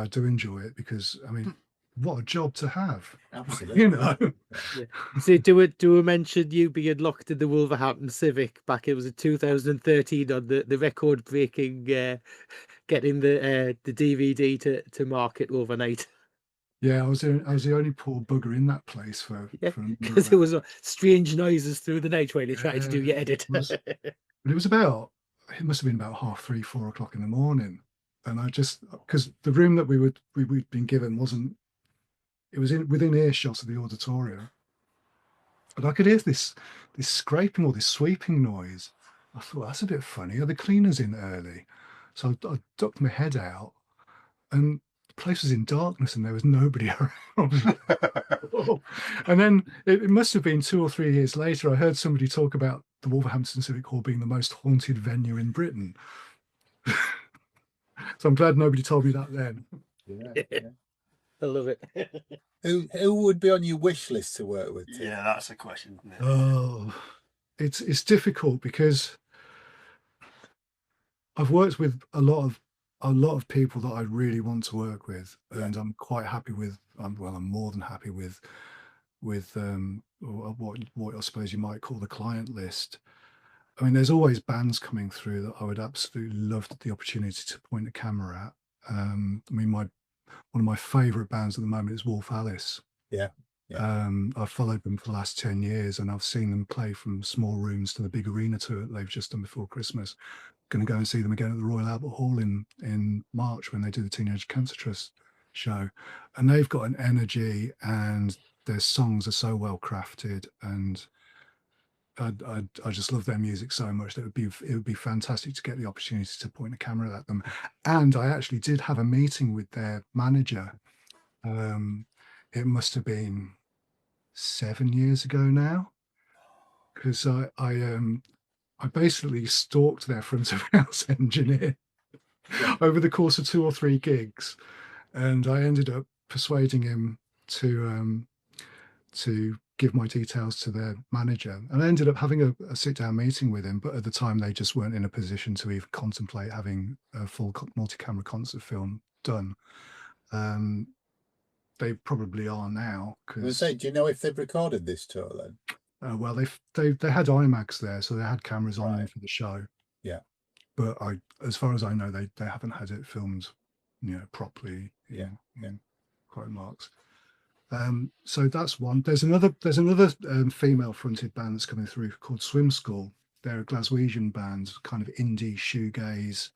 [SPEAKER 5] do enjoy it, because I mean, what a job to have.
[SPEAKER 3] Absolutely.
[SPEAKER 5] You know.
[SPEAKER 4] Yeah. So do we mention you being locked in the Wolverhampton Civic back? It was in 2013 on the record breaking getting the DVD to market overnight.
[SPEAKER 5] Yeah, I was the only poor bugger in that place for
[SPEAKER 4] because there was strange noises through the night while you're trying to do your edit.
[SPEAKER 5] But it must have been about 3:30, 4 o'clock in the morning, and I just, because the room that we'd been given wasn't. It was within earshot of the auditorium, but I could hear this scraping or this sweeping noise. I thought, that's a bit funny. Are the cleaners in early? So I ducked my head out, and the place was in darkness, and there was nobody around. And then it must have been 2 or 3 years later, I heard somebody talk about the Wolverhampton Civic Hall being the most haunted venue in Britain. So I'm glad nobody told me that then.
[SPEAKER 3] Yeah.
[SPEAKER 4] I love it.
[SPEAKER 3] Who would be on your wish list to work with?
[SPEAKER 2] Yeah, that's a question, isn't it?
[SPEAKER 5] Oh, it's difficult, because I've worked with a lot of people that I really want to work with, and I'm quite happy with. I'm more than happy with what I suppose you might call the client list. I mean, there's always bands coming through that I would absolutely love the opportunity to point a camera at. I mean, one of my favourite bands at the moment is Wolf Alice.
[SPEAKER 3] Yeah.
[SPEAKER 5] I've followed them for the last 10 years, and I've seen them play from small rooms to the big arena tour that they've just done before Christmas. Going to go and see them again at the Royal Albert Hall in March when they do the Teenage Cancer Trust show. And they've got an energy, and their songs are so well crafted, and I just love their music so much that it would be fantastic to get the opportunity to point a camera at them. And I actually did have a meeting with their manager. It must have been 7 years ago now, because I basically stalked their front of house engineer over the course of 2 or 3 gigs, and I ended up persuading him to give my details to their manager, and I ended up having a sit-down meeting with him. But at the time, they just weren't in a position to even contemplate having a full multi-camera concert film done. They probably are now.
[SPEAKER 3] Do you know if they've recorded this tour then?
[SPEAKER 5] Well, they had IMAX there, so they had cameras on them for the show.
[SPEAKER 3] Yeah,
[SPEAKER 5] but as far as I know, they haven't had it filmed, properly.
[SPEAKER 3] Yeah.
[SPEAKER 5] Quite marks. So that's one. There's another female-fronted band that's coming through called Swim School. They're a Glaswegian band, kind of indie shoegaze,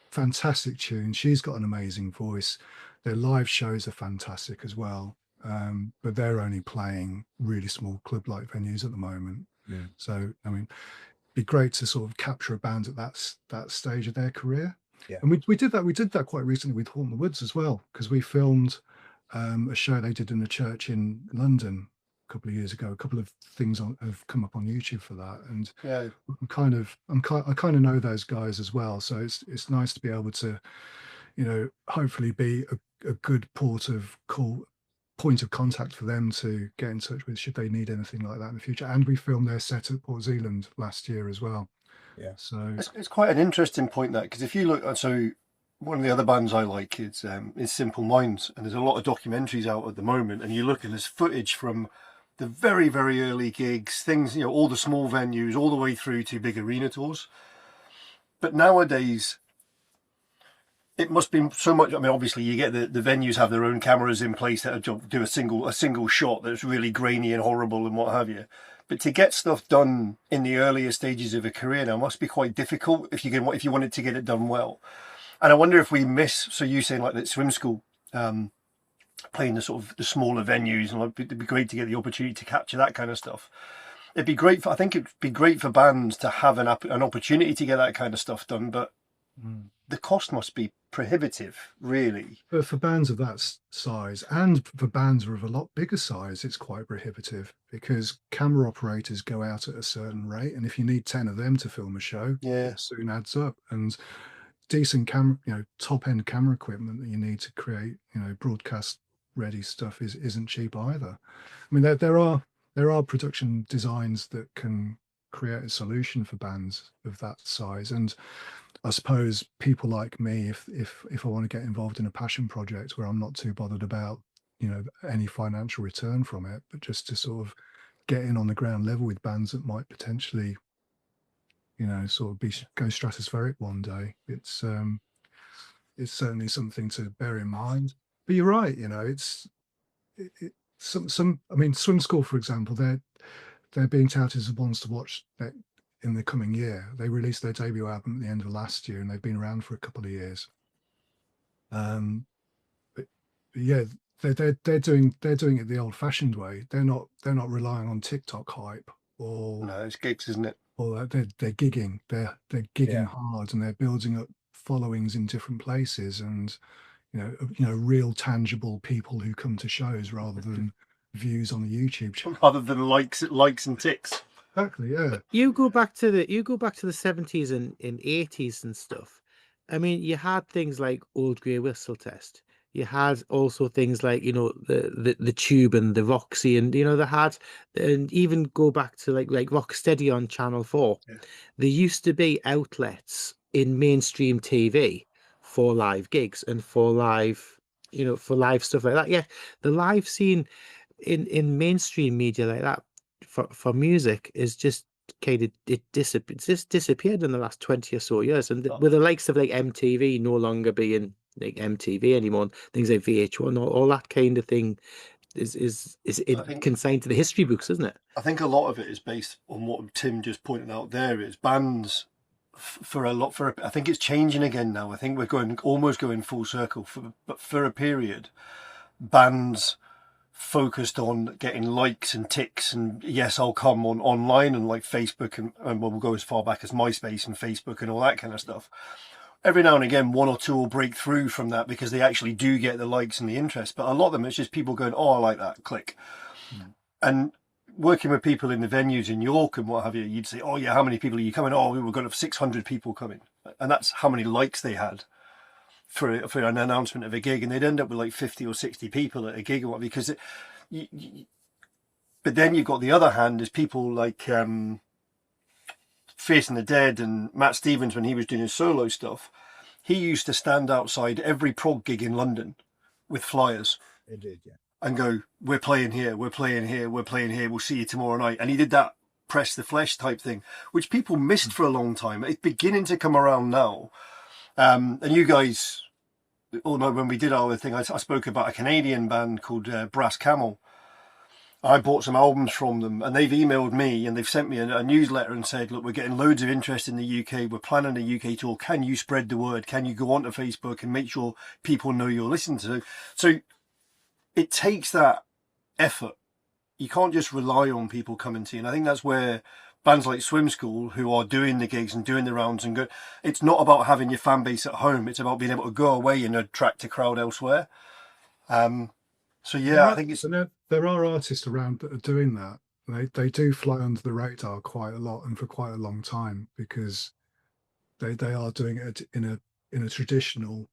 [SPEAKER 5] fantastic tune. She's got an amazing voice. Their live shows are fantastic as well, but they're only playing really small club-like venues at the moment.
[SPEAKER 3] Yeah.
[SPEAKER 5] So I mean, it'd be great to sort of capture a band at that stage of their career.
[SPEAKER 3] Yeah.
[SPEAKER 5] And we did that quite recently with Haunt the Woods as well, because we filmed a show they did in a church in London couple of years ago. A couple of things have come up on YouTube for that, and
[SPEAKER 2] Yeah.
[SPEAKER 5] I kind of know those guys as well. So it's nice to be able to, hopefully be a good point of contact for them to get in touch with should they need anything like that in the future. And we filmed their set at Port Zealand last year as well.
[SPEAKER 3] Yeah.
[SPEAKER 5] So
[SPEAKER 2] It's quite an interesting point, that, because if you look, so one of the other bands I like is Simple Minds, and there's a lot of documentaries out at the moment, and you look and there's footage from the very, very early gigs, things, all the small venues, all the way through to big arena tours. But nowadays, it must be so much. I mean, obviously, you get the venues have their own cameras in place that do a single shot that's really grainy and horrible and what have you. But to get stuff done in the earlier stages of a career now must be quite difficult if you wanted to get it done well. And I wonder if we miss. So you saying like that swim school, playing the sort of the smaller venues, and it'd be great to get the opportunity to capture that kind of stuff. I think it'd be great for bands to have an opportunity to get that kind of stuff done, but the cost must be prohibitive, really.
[SPEAKER 5] But for bands of that size, and for bands of a lot bigger size, it's quite prohibitive, because camera operators go out at a certain rate, and if you need 10 of them to film a show, it soon adds up. And decent camera, top end camera equipment that you need to create, broadcast ready stuff isn't cheap either. I mean, there are production designs that can create a solution for bands of that size. And I suppose people like me, if I want to get involved in a passion project where I'm not too bothered about, any financial return from it, but just to sort of get in on the ground level with bands that might potentially, sort of go stratospheric one day, it's certainly something to bear in mind. But you're right, I mean, Swim School, for example, they're being touted as the ones to watch in the coming year. They released their debut album at the end of last year, and they've been around for a couple of years. But yeah, they're doing it the old-fashioned way. They're not relying on TikTok hype or
[SPEAKER 2] No, it's gigs, isn't it?
[SPEAKER 5] Or they're gigging. They're gigging hard, and they're building up followings in different places, and real tangible people who come to shows rather than views on the YouTube channel.
[SPEAKER 2] Rather than likes and ticks.
[SPEAKER 5] Exactly, yeah.
[SPEAKER 4] You go back to the 70s and 80s and stuff. I mean, you had things like Old Grey Whistle Test. You had also things like, the Tube and the Roxy, and they had, and even go back to like Rocksteady on Channel 4.
[SPEAKER 2] Yeah.
[SPEAKER 4] There used to be outlets in mainstream TV for live gigs and for live stuff like that. Yeah, the live scene in mainstream media like that for music is just kind of disappeared in the last 20 or so years, and with the likes of like MTV no longer being like MTV anymore, things like VH1, all that kind of thing is consigned to the history books, isn't it?
[SPEAKER 2] I think a lot of it is based on what Tim just pointed out there. Is bands I think it's changing again now. I think we're almost going full circle. But for a period, bands focused on getting likes and ticks, and yes, I'll come online and like Facebook and we'll go as far back as MySpace and Facebook and all that kind of stuff. Every now and again, one or two will break through from that because they actually do get the likes and the interest. But a lot of them, it's just people going, "Oh, I like that," click. And working with people in the venues in York and what have you, you'd say, "Oh yeah, how many people are you coming?" "Oh, we were going to have 600 people coming," and that's how many likes they had for an announcement of a gig, and they'd end up with like 50 or 60 people at a gig or what, because but then you've got the other hand is people like Facing the Dead and Matt Stevens, when he was doing his solo stuff, he used to stand outside every prog gig in London with flyers.
[SPEAKER 3] He did, yeah.
[SPEAKER 2] And go, "We're playing here, we're playing here, we're playing here, we'll see you tomorrow night." And he did that press the flesh type thing, which people missed for a long time. It's beginning to come around now. And you guys all know, when we did our thing, I spoke about a Canadian band called Brass Camel. I bought some albums from them, and they've emailed me and they've sent me a newsletter and said, "Look, we're getting loads of interest in the UK. We're planning a UK tour. Can you spread the word? Can you go onto Facebook and make sure people know you're listening to?" So it takes that effort. You can't just rely on people coming to you. And I think that's where bands like Swim School, who are doing the gigs and doing the rounds and good, it's not about having your fan base at home. It's about being able to go away and attract a crowd elsewhere. So yeah, I think it's
[SPEAKER 5] there are artists around that are doing that. They do fly under the radar quite a lot and for quite a long time because they are doing it in a traditional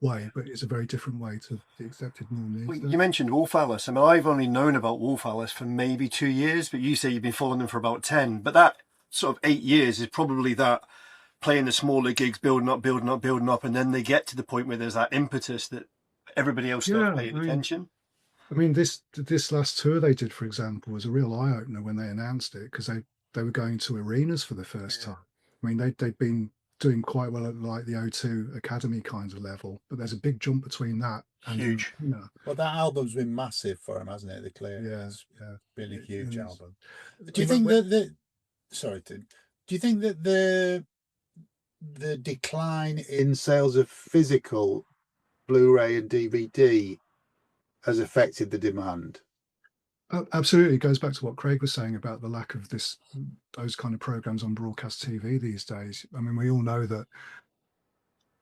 [SPEAKER 5] way, but it's a very different way to the accepted norm these days.
[SPEAKER 2] you mentioned Wolf Alice. I mean, I've only known about Wolf Alice for maybe 2 years, but you say you've been following them for about 10. But that sort of 8 years is probably that playing the smaller gigs, building up, and then they get to the point where there's that impetus that everybody else starts paying attention.
[SPEAKER 5] I mean, this last tour they did, for example, was a real eye opener when they announced it because they were going to arenas for the first time. I mean, they'd been doing quite well at like the O2 Academy kind of level, but there's a big jump between that and
[SPEAKER 2] Huge.
[SPEAKER 3] Well, that album's been massive for them, hasn't it? The Clear, it's really huge album. Do you think that sorry, Tim, do you think that the decline in sales of physical Blu-ray and DVD has affected the demand?
[SPEAKER 5] Absolutely. It goes back to what Craig was saying about the lack of those kind of programs on broadcast TV these days. I mean, we all know that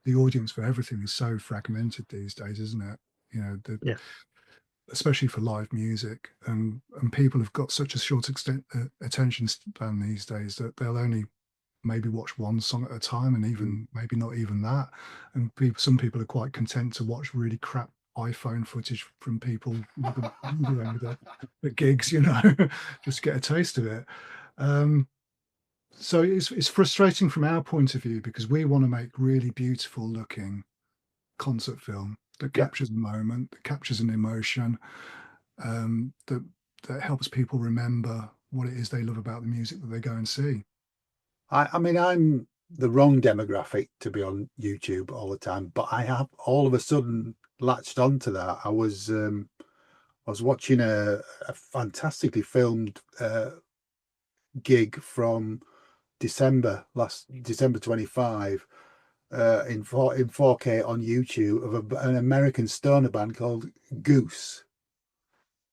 [SPEAKER 5] the audience for everything is so fragmented these days, isn't it? You know, especially for live music, and people have got such a short attention span these days that they'll only maybe watch one song at a time, and even maybe not even that. And some people are quite content to watch really crap iPhone footage from people with the gigs, you know, just get a taste of it. So it's frustrating from our point of view because we want to make really beautiful looking concert film that captures a moment, that captures an emotion, that helps people remember what it is they love about the music that they go and see.
[SPEAKER 3] I mean, I'm the wrong demographic to be on YouTube all the time, but I have all of a sudden latched onto that. I was watching a fantastically filmed gig from December 25 in 4K on YouTube of an American stoner band called Goose.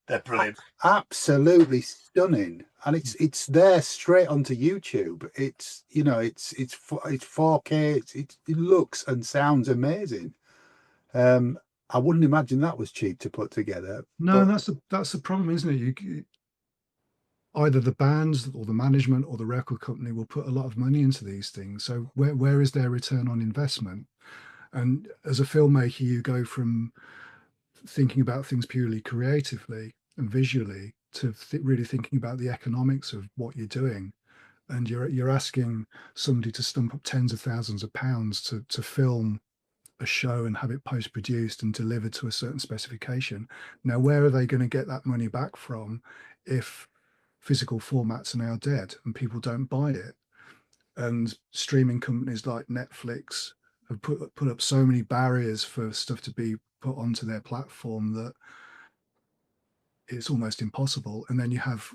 [SPEAKER 2] They're brilliant.
[SPEAKER 3] Absolutely stunning, and it's there straight onto YouTube. It's, you know, it's 4K. It looks and sounds amazing. I wouldn't imagine that was cheap to put together.
[SPEAKER 5] No, that's the problem, isn't it? Either the bands or the management or the record company will put a lot of money into these things. So where is their return on investment? And as a filmmaker, you go from thinking about things purely creatively and visually to really thinking about the economics of what you're doing. And you're asking somebody to stump up tens of thousands of pounds to film a show and have it post-produced and delivered to a certain specification. Now, where are they going to get that money back from if physical formats are now dead and people don't buy it? And streaming companies like Netflix have put up so many barriers for stuff to be put onto their platform that it's almost impossible. And then you have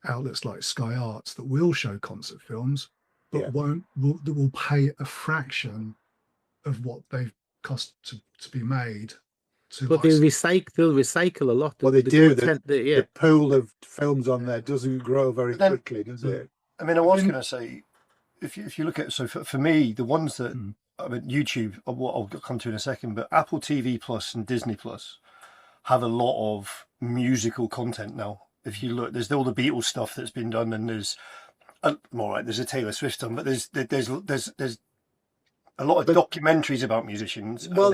[SPEAKER 5] outlets like Sky Arts that will show concert films, but that will pay a fraction of what they've cost to be made.
[SPEAKER 4] But they'll recycle a lot.
[SPEAKER 3] Well, they do. The pool of films on there doesn't grow very quickly, does it?
[SPEAKER 2] I mean, I was going to say, if you look at, so for me, the ones that, I mean, YouTube, what I'll come to in a second, but Apple TV Plus and Disney Plus have a lot of musical content now. If you look, there's all the Beatles stuff that's been done, and there's there's a Taylor Swift done, but there's a lot of documentaries about musicians.
[SPEAKER 3] Well,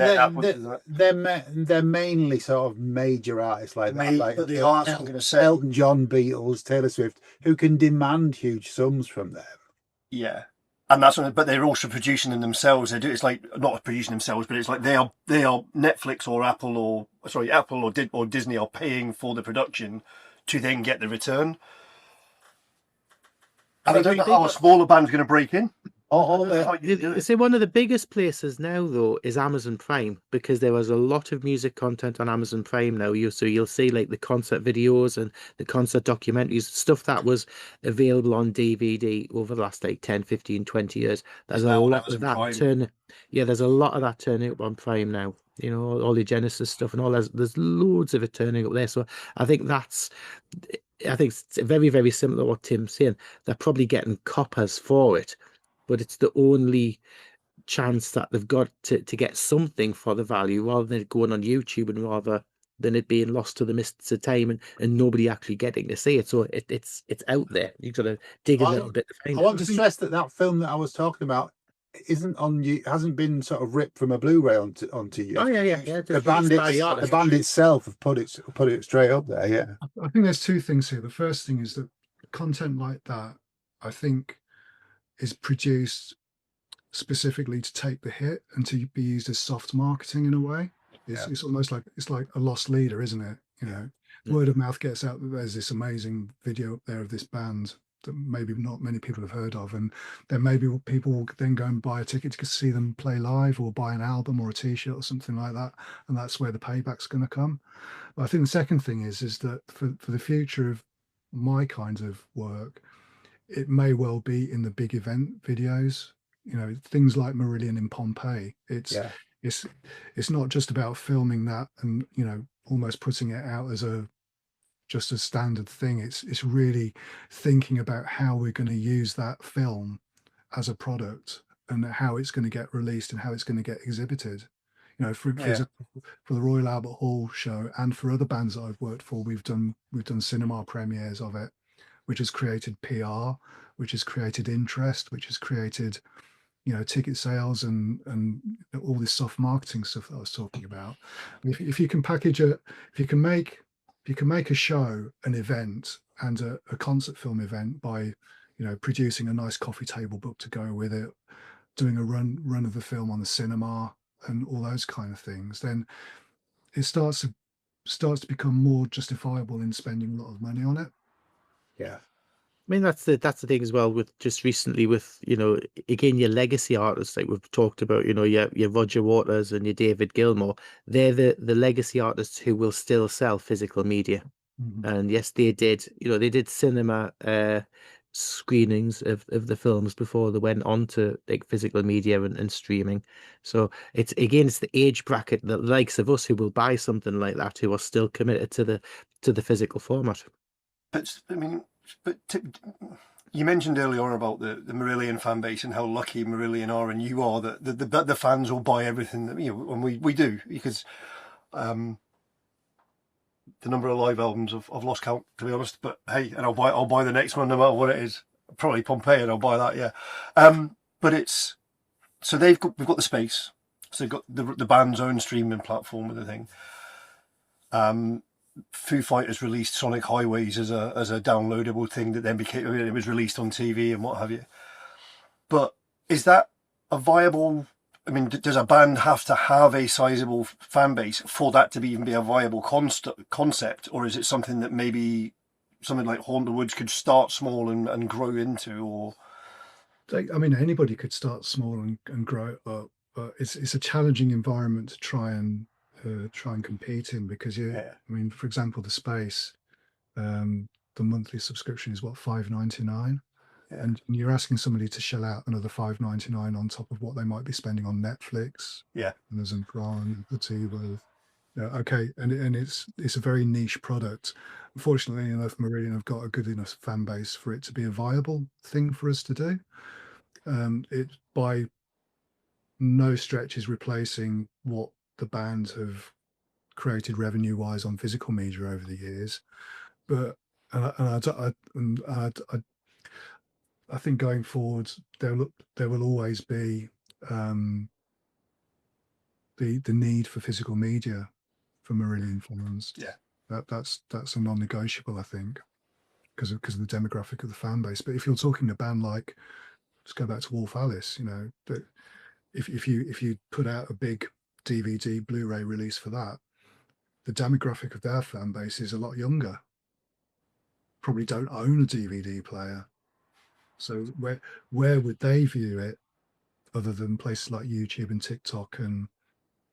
[SPEAKER 3] they're mainly sort of major artists like that, like
[SPEAKER 2] the arts, I'm going to say
[SPEAKER 3] Elton John, Beatles, Taylor Swift, who can demand huge sums from them.
[SPEAKER 2] Yeah, and that's what, but they're also producing them themselves. They do. It's like not producing themselves, but it's like they are Netflix or Apple or Disney are paying for the production to then get the return. And I don't know how a smaller band's going to break in.
[SPEAKER 4] See, one of the biggest places now, though, is Amazon Prime, because there was a lot of music content on Amazon Prime now. You'll see like the concert videos and the concert documentaries, stuff that was available on DVD over the last like 10, 15, 20 years. There's a lot of that there's a lot of that turning up on Prime now. You know, all the Genesis stuff and all that. There's loads of it turning up there. So I think it's very, very similar to what Tim's saying. They're probably getting coppers for it, but it's the only chance that they've got to get something for the value rather than going on YouTube and rather than it being lost to the mists of time and nobody actually getting to see it. So it's out there. You've got to dig a little bit to find
[SPEAKER 3] I
[SPEAKER 4] it.
[SPEAKER 3] want to stress that film that I was talking about isn't on you, hasn't been sort of ripped from a Blu-ray onto you.
[SPEAKER 4] Oh yeah.
[SPEAKER 3] The band itself have put it straight up there. Yeah.
[SPEAKER 5] I think there's two things here. The first thing is that content like that, I think, is produced specifically to take the hit and to be used as soft marketing in a way. It's almost like a lost leader, isn't it? You know, word of mouth gets out that there's this amazing video up there of this band that maybe not many people have heard of, and then maybe people will then go and buy a ticket to see them play live, or buy an album or a t-shirt or something like that, and that's where the payback's going to come. But I think the second thing is that for the future of my kind of work, it may well be in the big event videos, you know, things like Marillion in Pompeii. It's not just about filming that and, you know, almost putting it out as just a standard thing. It's really thinking about how we're going to use that film as a product and how it's going to get released and how it's going to get exhibited. You know, for the Royal Albert Hall show and for other bands that I've worked for, we've done cinema premieres of it, which has created PR, which has created interest, which has created, you know, ticket sales and all this soft marketing stuff that I was talking about. If you can package if you can make a show, an event, and a concert film event by, you know, producing a nice coffee table book to go with it, doing a run of the film on the cinema and all those kind of things, then it starts to become more justifiable in spending a lot of money on it.
[SPEAKER 3] Yeah.
[SPEAKER 4] I mean, that's the thing as well with just recently with, you know, again, your legacy artists like we've talked about, you know, your Roger Waters and your David Gilmour, they're the legacy artists who will still sell physical media. And yes, they did cinema screenings of the films before they went on to like physical media and streaming. So it's the age bracket, the likes of us who will buy something like that, who are still committed to the physical format.
[SPEAKER 2] But I mean, you mentioned earlier on about the Marillion fan base and how lucky Marillion are, and you are that the fans will buy everything that, you know, and we do, because the number of live albums I've lost count, to be honest. But hey, and I'll buy the next one no matter what it is. Probably Pompeii, and I'll buy that. Yeah, but it's so we've got the space, so they've got the band's own streaming platform with the thing. Foo Fighters released Sonic Highways as a downloadable thing that then became, it was released on TV and what have you. But is that a viable? I mean, does a band have to have a sizable fan base for that to even be a viable concept, or is it something that maybe something like Haunt the Woods could start small and grow into? Or
[SPEAKER 5] I mean, anybody could start small and grow it up, but it's a challenging environment to try and compete in, because I mean, for example, the space, the monthly subscription is what, $5.99. And you're asking somebody to shell out another $5.99 on top of what they might be spending on Netflix, Amazon Prime, the TV. Okay, and it's a very niche product. Unfortunately enough, Marillion have got a good enough fan base for it to be a viable thing for us to do. It by no stretch is replacing what the bands have created revenue-wise on physical media over the years, but I think going forward, there will always be the need for physical media for Marillion fans. That's a non-negotiable, I think, because of the demographic of the fan base. But if you're talking a band like, let's go back to Wolf Alice, you know, that if you put out a big DVD Blu-ray release for that, the demographic of their fan base is a lot younger. Probably don't own a DVD player. So where would they view it other than places like YouTube and TikTok and,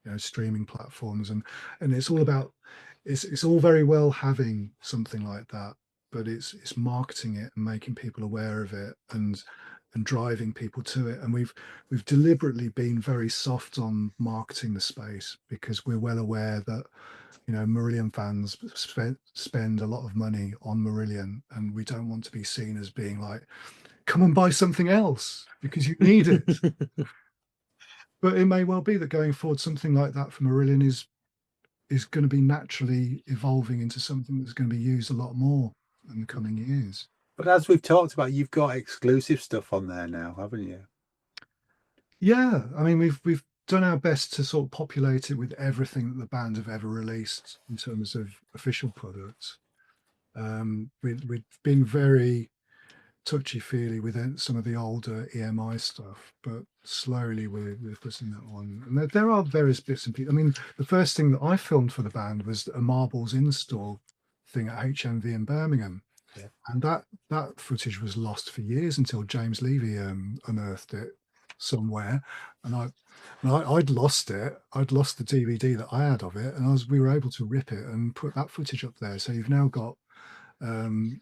[SPEAKER 5] you know, streaming platforms? And it's all about, it's all very well having something like that, but it's marketing it and making people aware of it and driving people to it. And we've deliberately been very soft on marketing the space, because we're well aware that, you know, Marillion fans spend a lot of money on Marillion, and we don't want to be seen as being like, come and buy something else because you need it. But it may well be that going forward, something like that for Marillion is is going to be naturally evolving into something that's going to be used a lot more in the coming years.
[SPEAKER 3] But as we've talked about, you've got exclusive stuff on there now, haven't you?
[SPEAKER 5] Yeah, I mean, we've done our best to sort of populate it with everything that the band have ever released in terms of official products. We've been very touchy-feely with some of the older EMI stuff, but slowly we're putting that on. And there are various bits and pieces. I mean, the first thing that I filmed for the band was a Marbles install thing at HMV in Birmingham.
[SPEAKER 3] Yeah.
[SPEAKER 5] And that footage was lost for years until James Levy unearthed it somewhere, and I'd lost it. I'd lost the DVD that I had of it, and we were able to rip it and put that footage up there. So you've now got on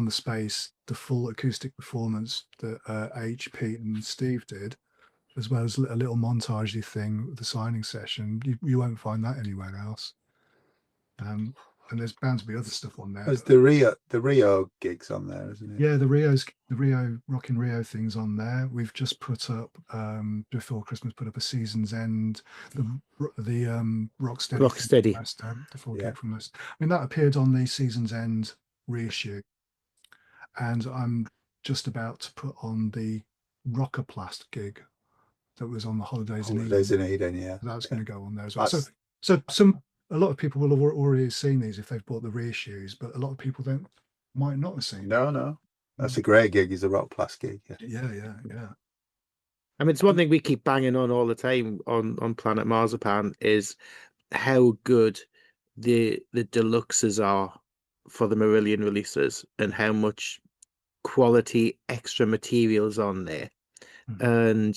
[SPEAKER 5] the space the full acoustic performance that H, Pete, and Steve did, as well as a little montagey thing with the signing session. You won't find that anywhere else. And there's bound to be other stuff on there.
[SPEAKER 3] There's the Rio gigs on there, isn't it?
[SPEAKER 5] Yeah, the Rio Rock in Rio things on there. We've just put up before Christmas, put up a Season's End, the Rocksteady the full gig from us. I mean, that appeared on the Season's End reissue, and I'm just about to put on the Rockerplast gig that was on the Holidays in
[SPEAKER 3] Eden. Yeah,
[SPEAKER 5] that's going to go on there as well. So a lot of people will have already seen these if they've bought the reissues, but a lot of people might not have seen.
[SPEAKER 3] No, that's a great gig. Is a Rockplast gig.
[SPEAKER 5] Yeah.
[SPEAKER 4] I mean, it's one thing we keep banging on all the time on Planet Marzipan is how good the deluxes are for the Marillion releases and how much quality extra materials on there. And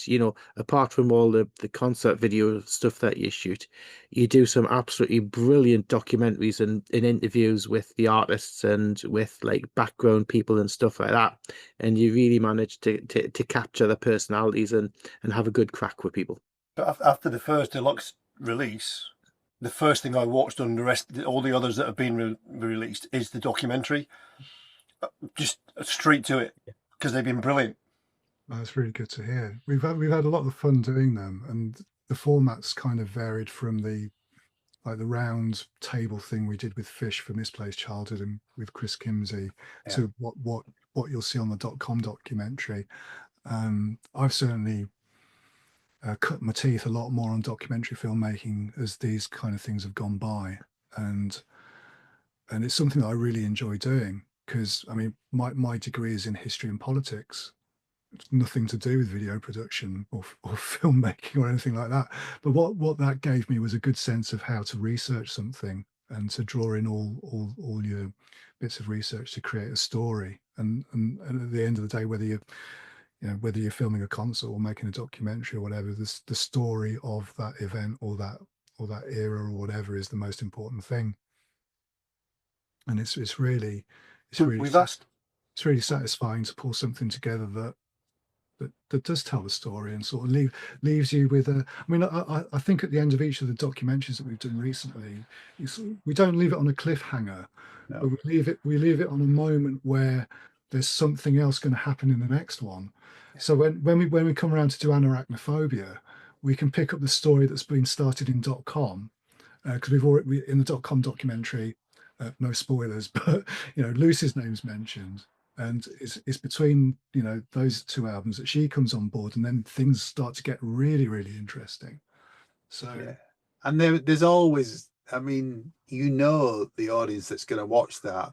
[SPEAKER 4] apart from all the concert video stuff that you shoot, you do some absolutely brilliant documentaries and interviews with the artists and with like background people and stuff like that, and you really manage to capture the personalities and have a good crack with people.
[SPEAKER 2] But after the first deluxe release, the first thing I watched on all the others that have been released is the documentary, just straight to it, because they've been brilliant.
[SPEAKER 5] That's really good to hear. We've had a lot of fun doing them, and the formats kind of varied from the round table thing we did with Fish for Misplaced Childhood and with Chris Kimsey to what you'll see on the .com documentary. I've certainly cut my teeth a lot more on documentary filmmaking as these kind of things have gone by, and it's something that I really enjoy doing because I mean my degree is in history and politics. It's nothing to do with video production or filmmaking or anything like that. But what that gave me was a good sense of how to research something and to draw in all your bits of research to create a story. And at the end of the day, whether you're filming a concert or making a documentary or whatever, the story of that event or that era or whatever is the most important thing. And it's really satisfying to pull something together that does tell the story and sort of leaves you with a. I mean, I think at the end of each of the documentaries that we've done recently, we don't leave it on a cliffhanger, but we leave it on a moment where there's something else going to happen in the next one. So when we come around to do Anarachnophobia, we can pick up the story that's been started in .com because we've in the .com documentary. No spoilers, but Lucy's name's mentioned. And it's between those two albums that she comes on board, and then things start to get really, really interesting. So,
[SPEAKER 3] and there's always, I mean, the audience that's going to watch that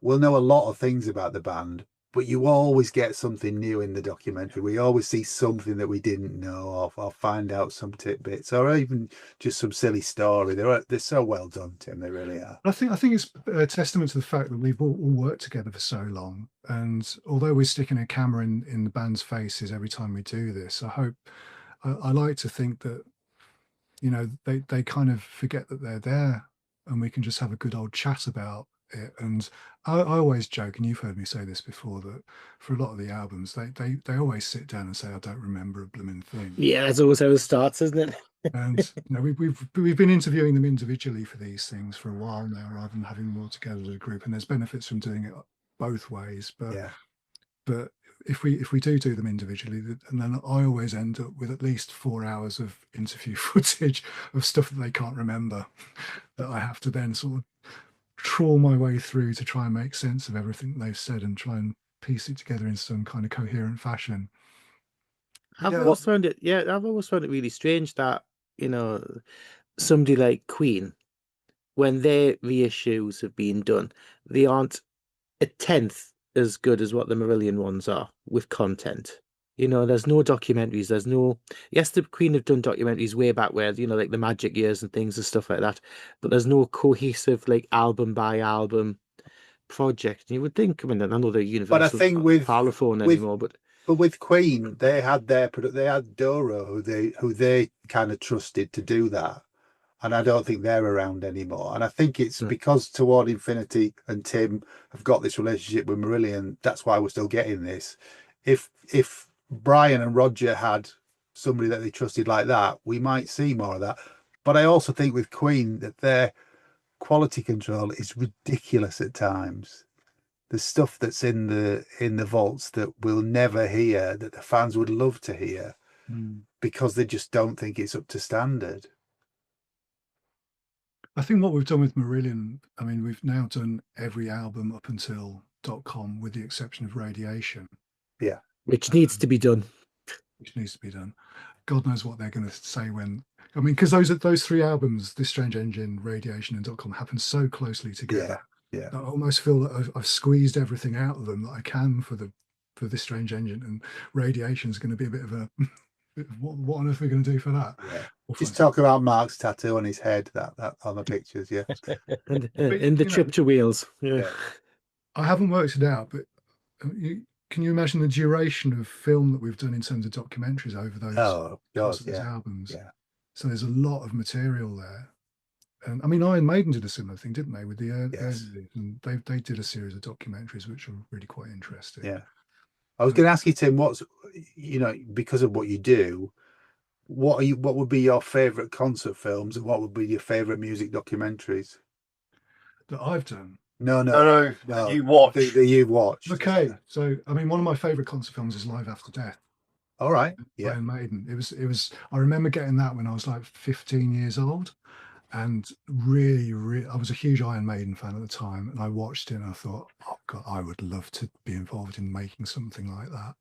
[SPEAKER 3] will know a lot of things about the band, but you always get something new in the documentary. We always see something that we didn't know of, or find out some tidbits, or even just some silly story. They're so well done, Tim. They really are.
[SPEAKER 5] I think it's a testament to the fact that we've all worked together for so long, and although we're sticking a camera in the band's faces every time we do this, I like to think that they kind of forget that they're there, and we can just have a good old chat about it. And I always joke, and you've heard me say this before, that for a lot of the albums they always sit down and say, I don't remember a blooming thing.
[SPEAKER 4] Yeah, that's always how it starts, isn't it?
[SPEAKER 5] And we've been interviewing them individually for these things for a while now, rather than having them all together as a group, and there's benefits from doing it both ways, but if we do them individually, and then I always end up with at least 4 hours of interview footage of stuff that they can't remember, that I have to then sort of trawl my way through to try and make sense of everything they've said and try and piece it together in some kind of coherent fashion.
[SPEAKER 4] I've always found it really strange that, you know, somebody like Queen, when their reissues have been done, they aren't a tenth as good as what the Marillion ones are with content. You know, there's no documentaries. There's no. Yes, the Queen have done documentaries way back where, you know, like the Magic Years and things and stuff like that. But there's no cohesive, like, album by album project. And you would think, I mean, I know they're Universal,
[SPEAKER 3] But I think with
[SPEAKER 4] Parlophone anymore, but
[SPEAKER 3] with Queen, they had they had Doro, who they kind of trusted to do that, and I don't think they're around anymore. And I think it's because Toward Infinity and Tim have got this relationship with Marillion. That's why we're still getting this. If Brian and Roger had somebody that they trusted like that, we might see more of that. But I also think with Queen that their quality control is ridiculous at times. The stuff that's in the vaults that we'll never hear, that the fans would love to hear, because they just don't think it's up to standard.
[SPEAKER 5] I think what we've done with Marillion, I mean, we've now done every album up until .com, with the exception of Radiation.
[SPEAKER 3] Yeah.
[SPEAKER 4] Which needs to be done.
[SPEAKER 5] Which needs to be done. God knows what they're going to say when. I mean, because those three albums, This Strange Engine, Radiation, and .com, happen so closely together.
[SPEAKER 3] Yeah.
[SPEAKER 5] I almost feel that I've squeezed everything out of them that I can for This Strange Engine, and Radiation is going to be a bit of a. What on earth are we going to do for that?
[SPEAKER 3] Yeah. Just talk about Mark's tattoo on his head, that on the pictures, yeah.
[SPEAKER 4] And the trip to Wales. Yeah.
[SPEAKER 5] I haven't worked it out, but can you imagine the duration of film that we've done in terms of documentaries over those albums? Yeah. So there's a lot of material there. And I mean, Iron Maiden did a similar thing, didn't they, with the and they did a series of documentaries which are really quite interesting.
[SPEAKER 3] Yeah. I was going to ask you, Tim, what's, you know, because of what you do, what would be your favourite concert films, and what would be your favourite music documentaries
[SPEAKER 5] that I've done?
[SPEAKER 2] No. You watch.
[SPEAKER 3] That you've watched.
[SPEAKER 5] Okay, so I mean, one of my favourite concert films is Live After Death.
[SPEAKER 3] All right. Yeah.
[SPEAKER 5] Iron Maiden. It was. I remember getting that when I was like 15 years old, and really, I was a huge Iron Maiden fan at the time, and I watched it and I thought, oh God, I would love to be involved in making something like that.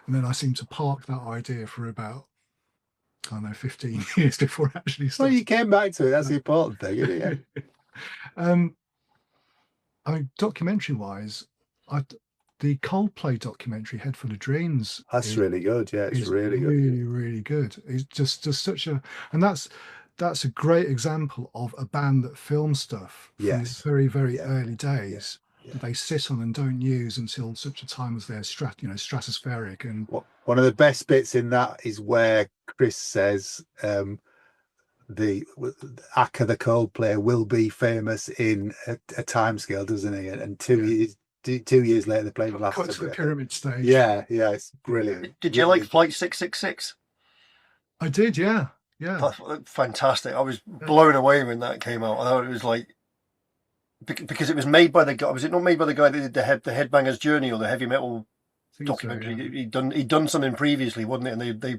[SPEAKER 5] And then I seemed to park that idea for about, I don't know, 15 years before I actually started.
[SPEAKER 3] Well, you came back to it. That's the important thing, isn't it?
[SPEAKER 5] I mean, documentary-wise, the Coldplay documentary, Head Full of Dreams.
[SPEAKER 3] That's really good. Yeah, it's really good.
[SPEAKER 5] Really, really good. It's just such a, and that's a great example of a band that films stuff from the very, very early days that they sit on and don't use until such a time as they're stratospheric. And
[SPEAKER 3] one of the best bits in that is where Chris says the Aka, the Coldplay, will be famous in a time scale, doesn't he? And 2 years later, they're playing the last
[SPEAKER 5] cut to the pyramid stage.
[SPEAKER 3] Yeah, it's brilliant.
[SPEAKER 2] Did you like Flight 666?
[SPEAKER 5] I did, yeah.
[SPEAKER 2] That's fantastic. I was blown away when that came out. I thought it was like, because it was made by the guy. Was it not made by the guy that did the Headbanger's Journey or the heavy metal documentary? So, yeah. He'd done something previously, wasn't it? And they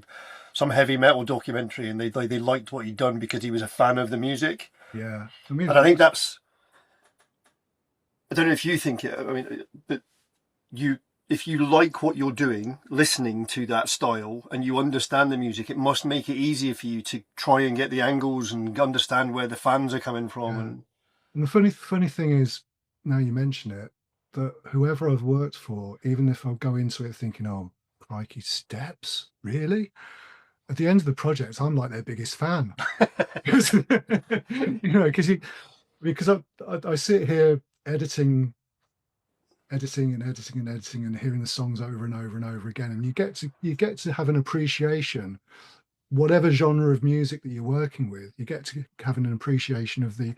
[SPEAKER 2] some heavy metal documentary, and they liked what he'd done because he was a fan of the music.
[SPEAKER 5] Yeah,
[SPEAKER 2] and I think that's. I don't know if you think it. I mean, but if you like what you're doing, listening to that style, and you understand the music, it must make it easier for you to try and get the angles and understand where the fans are coming from.
[SPEAKER 5] Yeah. And the funny thing is, now you mention it, that whoever I've worked for, even if I go into it thinking, oh, crikey, Steps, really? At the end of the project, I'm like their biggest fan. Because I sit here editing and hearing the songs over and over and over again, and you get to have an appreciation, whatever genre of music that you're working with, you get to having an appreciation of the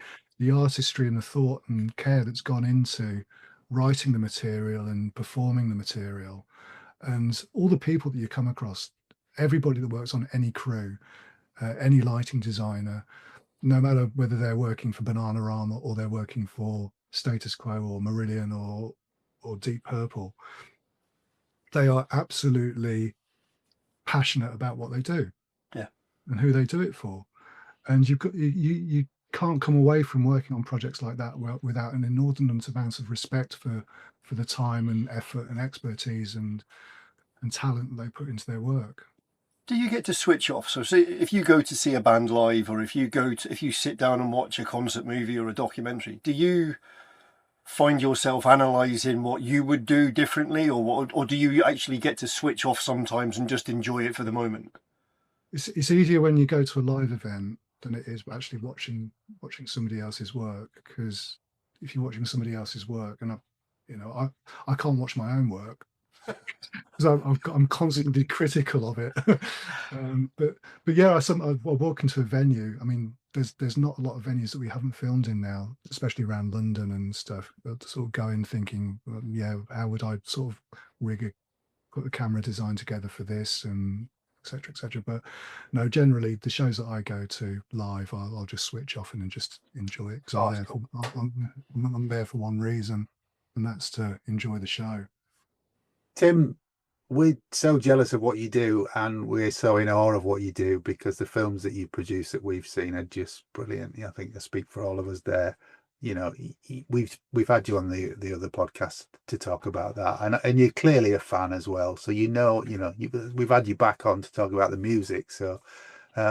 [SPEAKER 5] artistry and the thought and care that's gone into writing the material and performing the material, and all the people that you come across, everybody that works on any crew, any lighting designer, no matter whether they're working for Bananarama or they're working for Status Quo or Marillion or Deep Purple, they are absolutely passionate about what they do, and who they do it for. And you can't come away from working on projects like that without an inordinate amount of respect for the time and effort and expertise and talent that they put into their work.
[SPEAKER 2] Do you get to switch off? So if you go to see a band live, or if you sit down and watch a concert movie or a documentary, do you find yourself analysing what you would do differently, or do you actually get to switch off sometimes and just enjoy it for the moment?
[SPEAKER 5] It's easier when you go to a live event than it is actually watching somebody else's work, because if you're watching somebody else's work, and I can't watch my own work because I'm constantly critical of it. But yeah, I walk into a venue. I mean, there's not a lot of venues that we haven't filmed in now, especially around London and stuff. But sort of go in thinking, how would I sort of put the camera design together for this, and etc. etc. But no, generally the shows that I go to live, I'll just switch off and just enjoy it, because I'm there for one reason, and that's to enjoy the show.
[SPEAKER 3] Tim, we're so jealous of what you do, and we're so in awe of what you do, because the films that you produce that we've seen are just brilliant. I think I speak for all of us there. We've had you on the other podcast to talk about that, and you're clearly a fan as well. So we've had you back on to talk about the music. So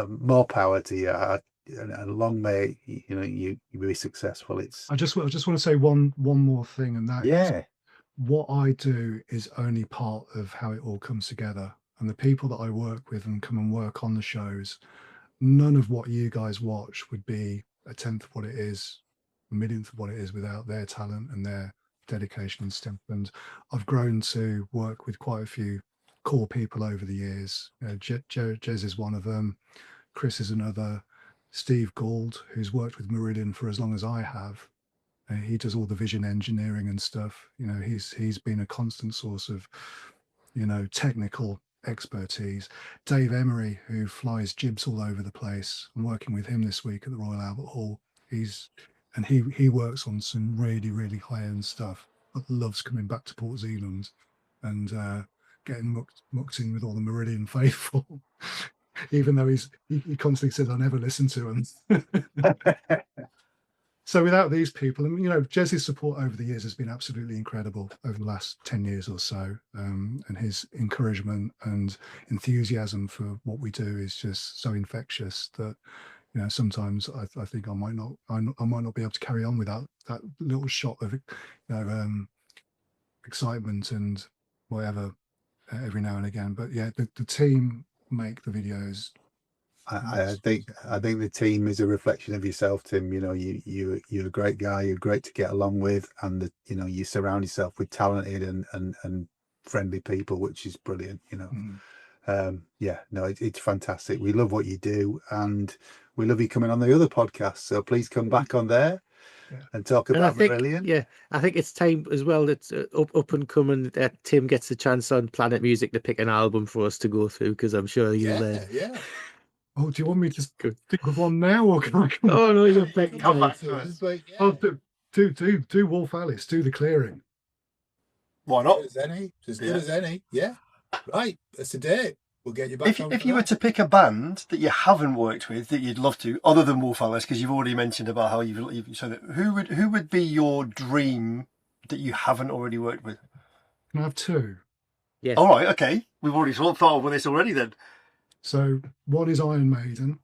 [SPEAKER 3] more power to you, and long may you be successful.
[SPEAKER 5] I just want to say one more thing, and that is, what I do is only part of how it all comes together. And the people that I work with and come and work on the shows, none of what you guys watch would be a tenth of what it is, a millionth of what it is, without their talent and their dedication and stuff. And I've grown to work with quite a few core people over the years. Jez is one of them. Chris is another. Steve Gould, who's worked with Marillion for as long as I have. He does all the vision engineering and stuff. He's been a constant source of, technical expertise. Dave Emery, who flies jibs all over the place. I'm working with him this week at the Royal Albert Hall. He works on some really, really high-end stuff, but loves coming back to Port Zealand and getting mucked in with all the Marillion faithful. Even though he constantly says, I never listen to him. So without these people, and Jez's support over the years has been absolutely incredible over the last 10 years or so, and his encouragement and enthusiasm for what we do is just so infectious that sometimes I think I might not be able to carry on without that little shot of excitement and whatever every now and again. But yeah, the team make the videos.
[SPEAKER 3] I think the team is a reflection of yourself, Tim. You're a great guy. You're great to get along with, and you surround yourself with talented and friendly people, which is brilliant. It's fantastic. We love what you do, and we love you coming on the other podcast. So please come back on there and talk about Marillion.
[SPEAKER 4] Yeah, I think it's time as well that up and coming that Tim gets the chance on Planet Music to pick an album for us to go through, because I'm sure you'll.
[SPEAKER 5] Oh, do you want me to think of one now, or can I come?
[SPEAKER 4] Oh no, you're back.
[SPEAKER 3] Come back to us.
[SPEAKER 5] Oh, do Wolf Alice, do The Clearing.
[SPEAKER 2] Why not?
[SPEAKER 3] As good as any. Yeah, right. That's a date. We'll get you back.
[SPEAKER 2] If you were to pick a band that you haven't worked with that you'd love to, other than Wolf Alice, because you've already mentioned about how you've so that who would be your dream that you haven't already worked with?
[SPEAKER 5] Can I have two?
[SPEAKER 4] Yes.
[SPEAKER 2] All right. Okay. We've already sort of thought of this already then.
[SPEAKER 5] So one is Iron Maiden.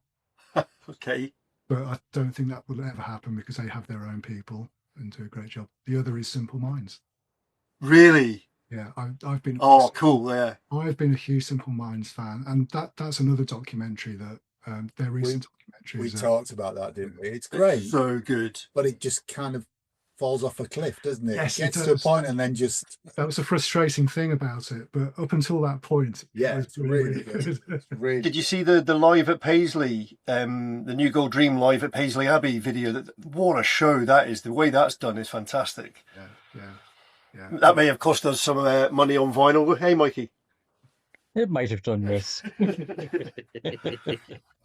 [SPEAKER 2] Okay.
[SPEAKER 5] But I don't think that will ever happen because they have their own people and do a great job. The other is Simple Minds.
[SPEAKER 2] Really?
[SPEAKER 5] Yeah, I've been.
[SPEAKER 2] Oh, cool! Yeah,
[SPEAKER 5] I've been a huge Simple Minds fan, and that's another documentary that their recent documentaries.
[SPEAKER 3] We talked about that, didn't we? It's great,
[SPEAKER 2] so good,
[SPEAKER 3] but it just kind of falls off a cliff, doesn't it?
[SPEAKER 5] Yes,
[SPEAKER 3] it gets to a point and then just.
[SPEAKER 5] That was a frustrating thing about it, but up until that point,
[SPEAKER 3] yeah, it's really good. Really.
[SPEAKER 2] Did you see the live at Paisley, the New Gold Dream live at Paisley Abbey video? What a show that is! The way that's done is fantastic.
[SPEAKER 5] Yeah.
[SPEAKER 2] That may have cost us some money on vinyl. Hey, Mikey.
[SPEAKER 6] It might have done this.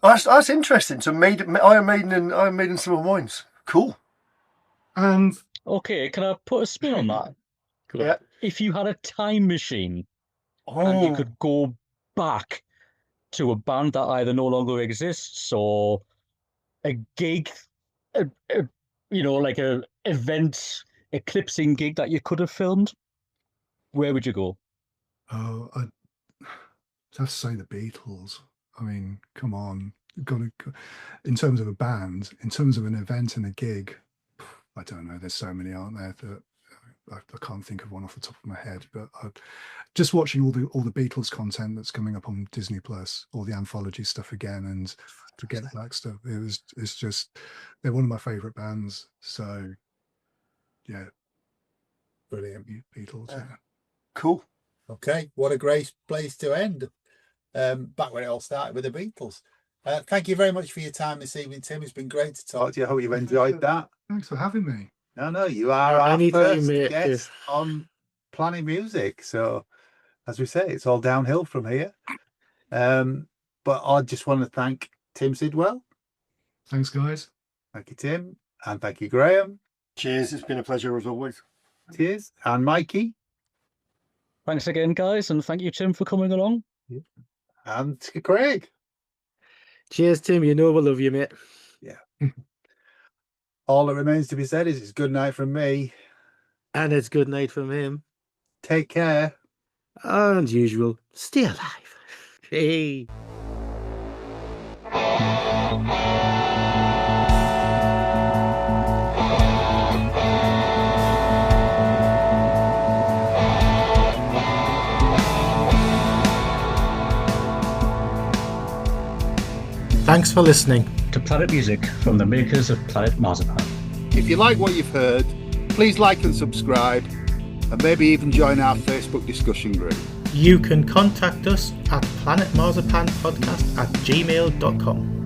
[SPEAKER 2] That's interesting. So Iron Maiden, Simple Minds. Cool.
[SPEAKER 5] And
[SPEAKER 6] okay, can I put a spin on that?
[SPEAKER 2] Yeah.
[SPEAKER 6] If you had a time machine and you
[SPEAKER 2] Oh,
[SPEAKER 6] could go back to a band that either no longer exists or a gig, like a event eclipsing gig that you could have filmed, where would you go?
[SPEAKER 5] Oh, I'd have to say the Beatles. I mean, come on. In terms of a band, in terms of an event and a gig, I don't know. There's so many, aren't there, that I can't think of one off the top of my head. But just watching all the Beatles content that's coming up on Disney Plus, all the anthology stuff again, and to get back stuff, it's just they're one of my favorite bands. So yeah, brilliant Beatles. Yeah.
[SPEAKER 2] cool.
[SPEAKER 3] Okay, what a great place to end. Back when it all started with the Beatles. Thank you very much for your time this evening, Tim. It's been great to talk to you. I hope you've enjoyed that.
[SPEAKER 5] Thanks for having me.
[SPEAKER 3] No, you are our
[SPEAKER 4] Anytime,
[SPEAKER 3] first
[SPEAKER 4] mate.
[SPEAKER 3] guest on Planet Music. So, as we say, it's all downhill from here. But I just want to thank Tim Sidwell.
[SPEAKER 5] Thanks, guys.
[SPEAKER 3] Thank you, Tim. And thank you, Graham.
[SPEAKER 2] Cheers. It's been a pleasure as always.
[SPEAKER 3] Cheers. And Mikey.
[SPEAKER 6] Thanks again, guys, and thank you, Tim, for coming along.
[SPEAKER 3] And Craig.
[SPEAKER 4] Cheers, Tim. You know we love you, mate.
[SPEAKER 3] Yeah. All that remains to be said is it's good night from me.
[SPEAKER 4] And it's good night from him.
[SPEAKER 3] Take care.
[SPEAKER 4] And usual, stay alive. Hey.
[SPEAKER 1] Thanks for listening.
[SPEAKER 6] To Planet Music from the makers of Planet Marzipan.
[SPEAKER 3] If you like what you've heard, please like and subscribe, and maybe even join our Facebook discussion group.
[SPEAKER 1] You can contact us at planetmarzipanpodcast@gmail.com.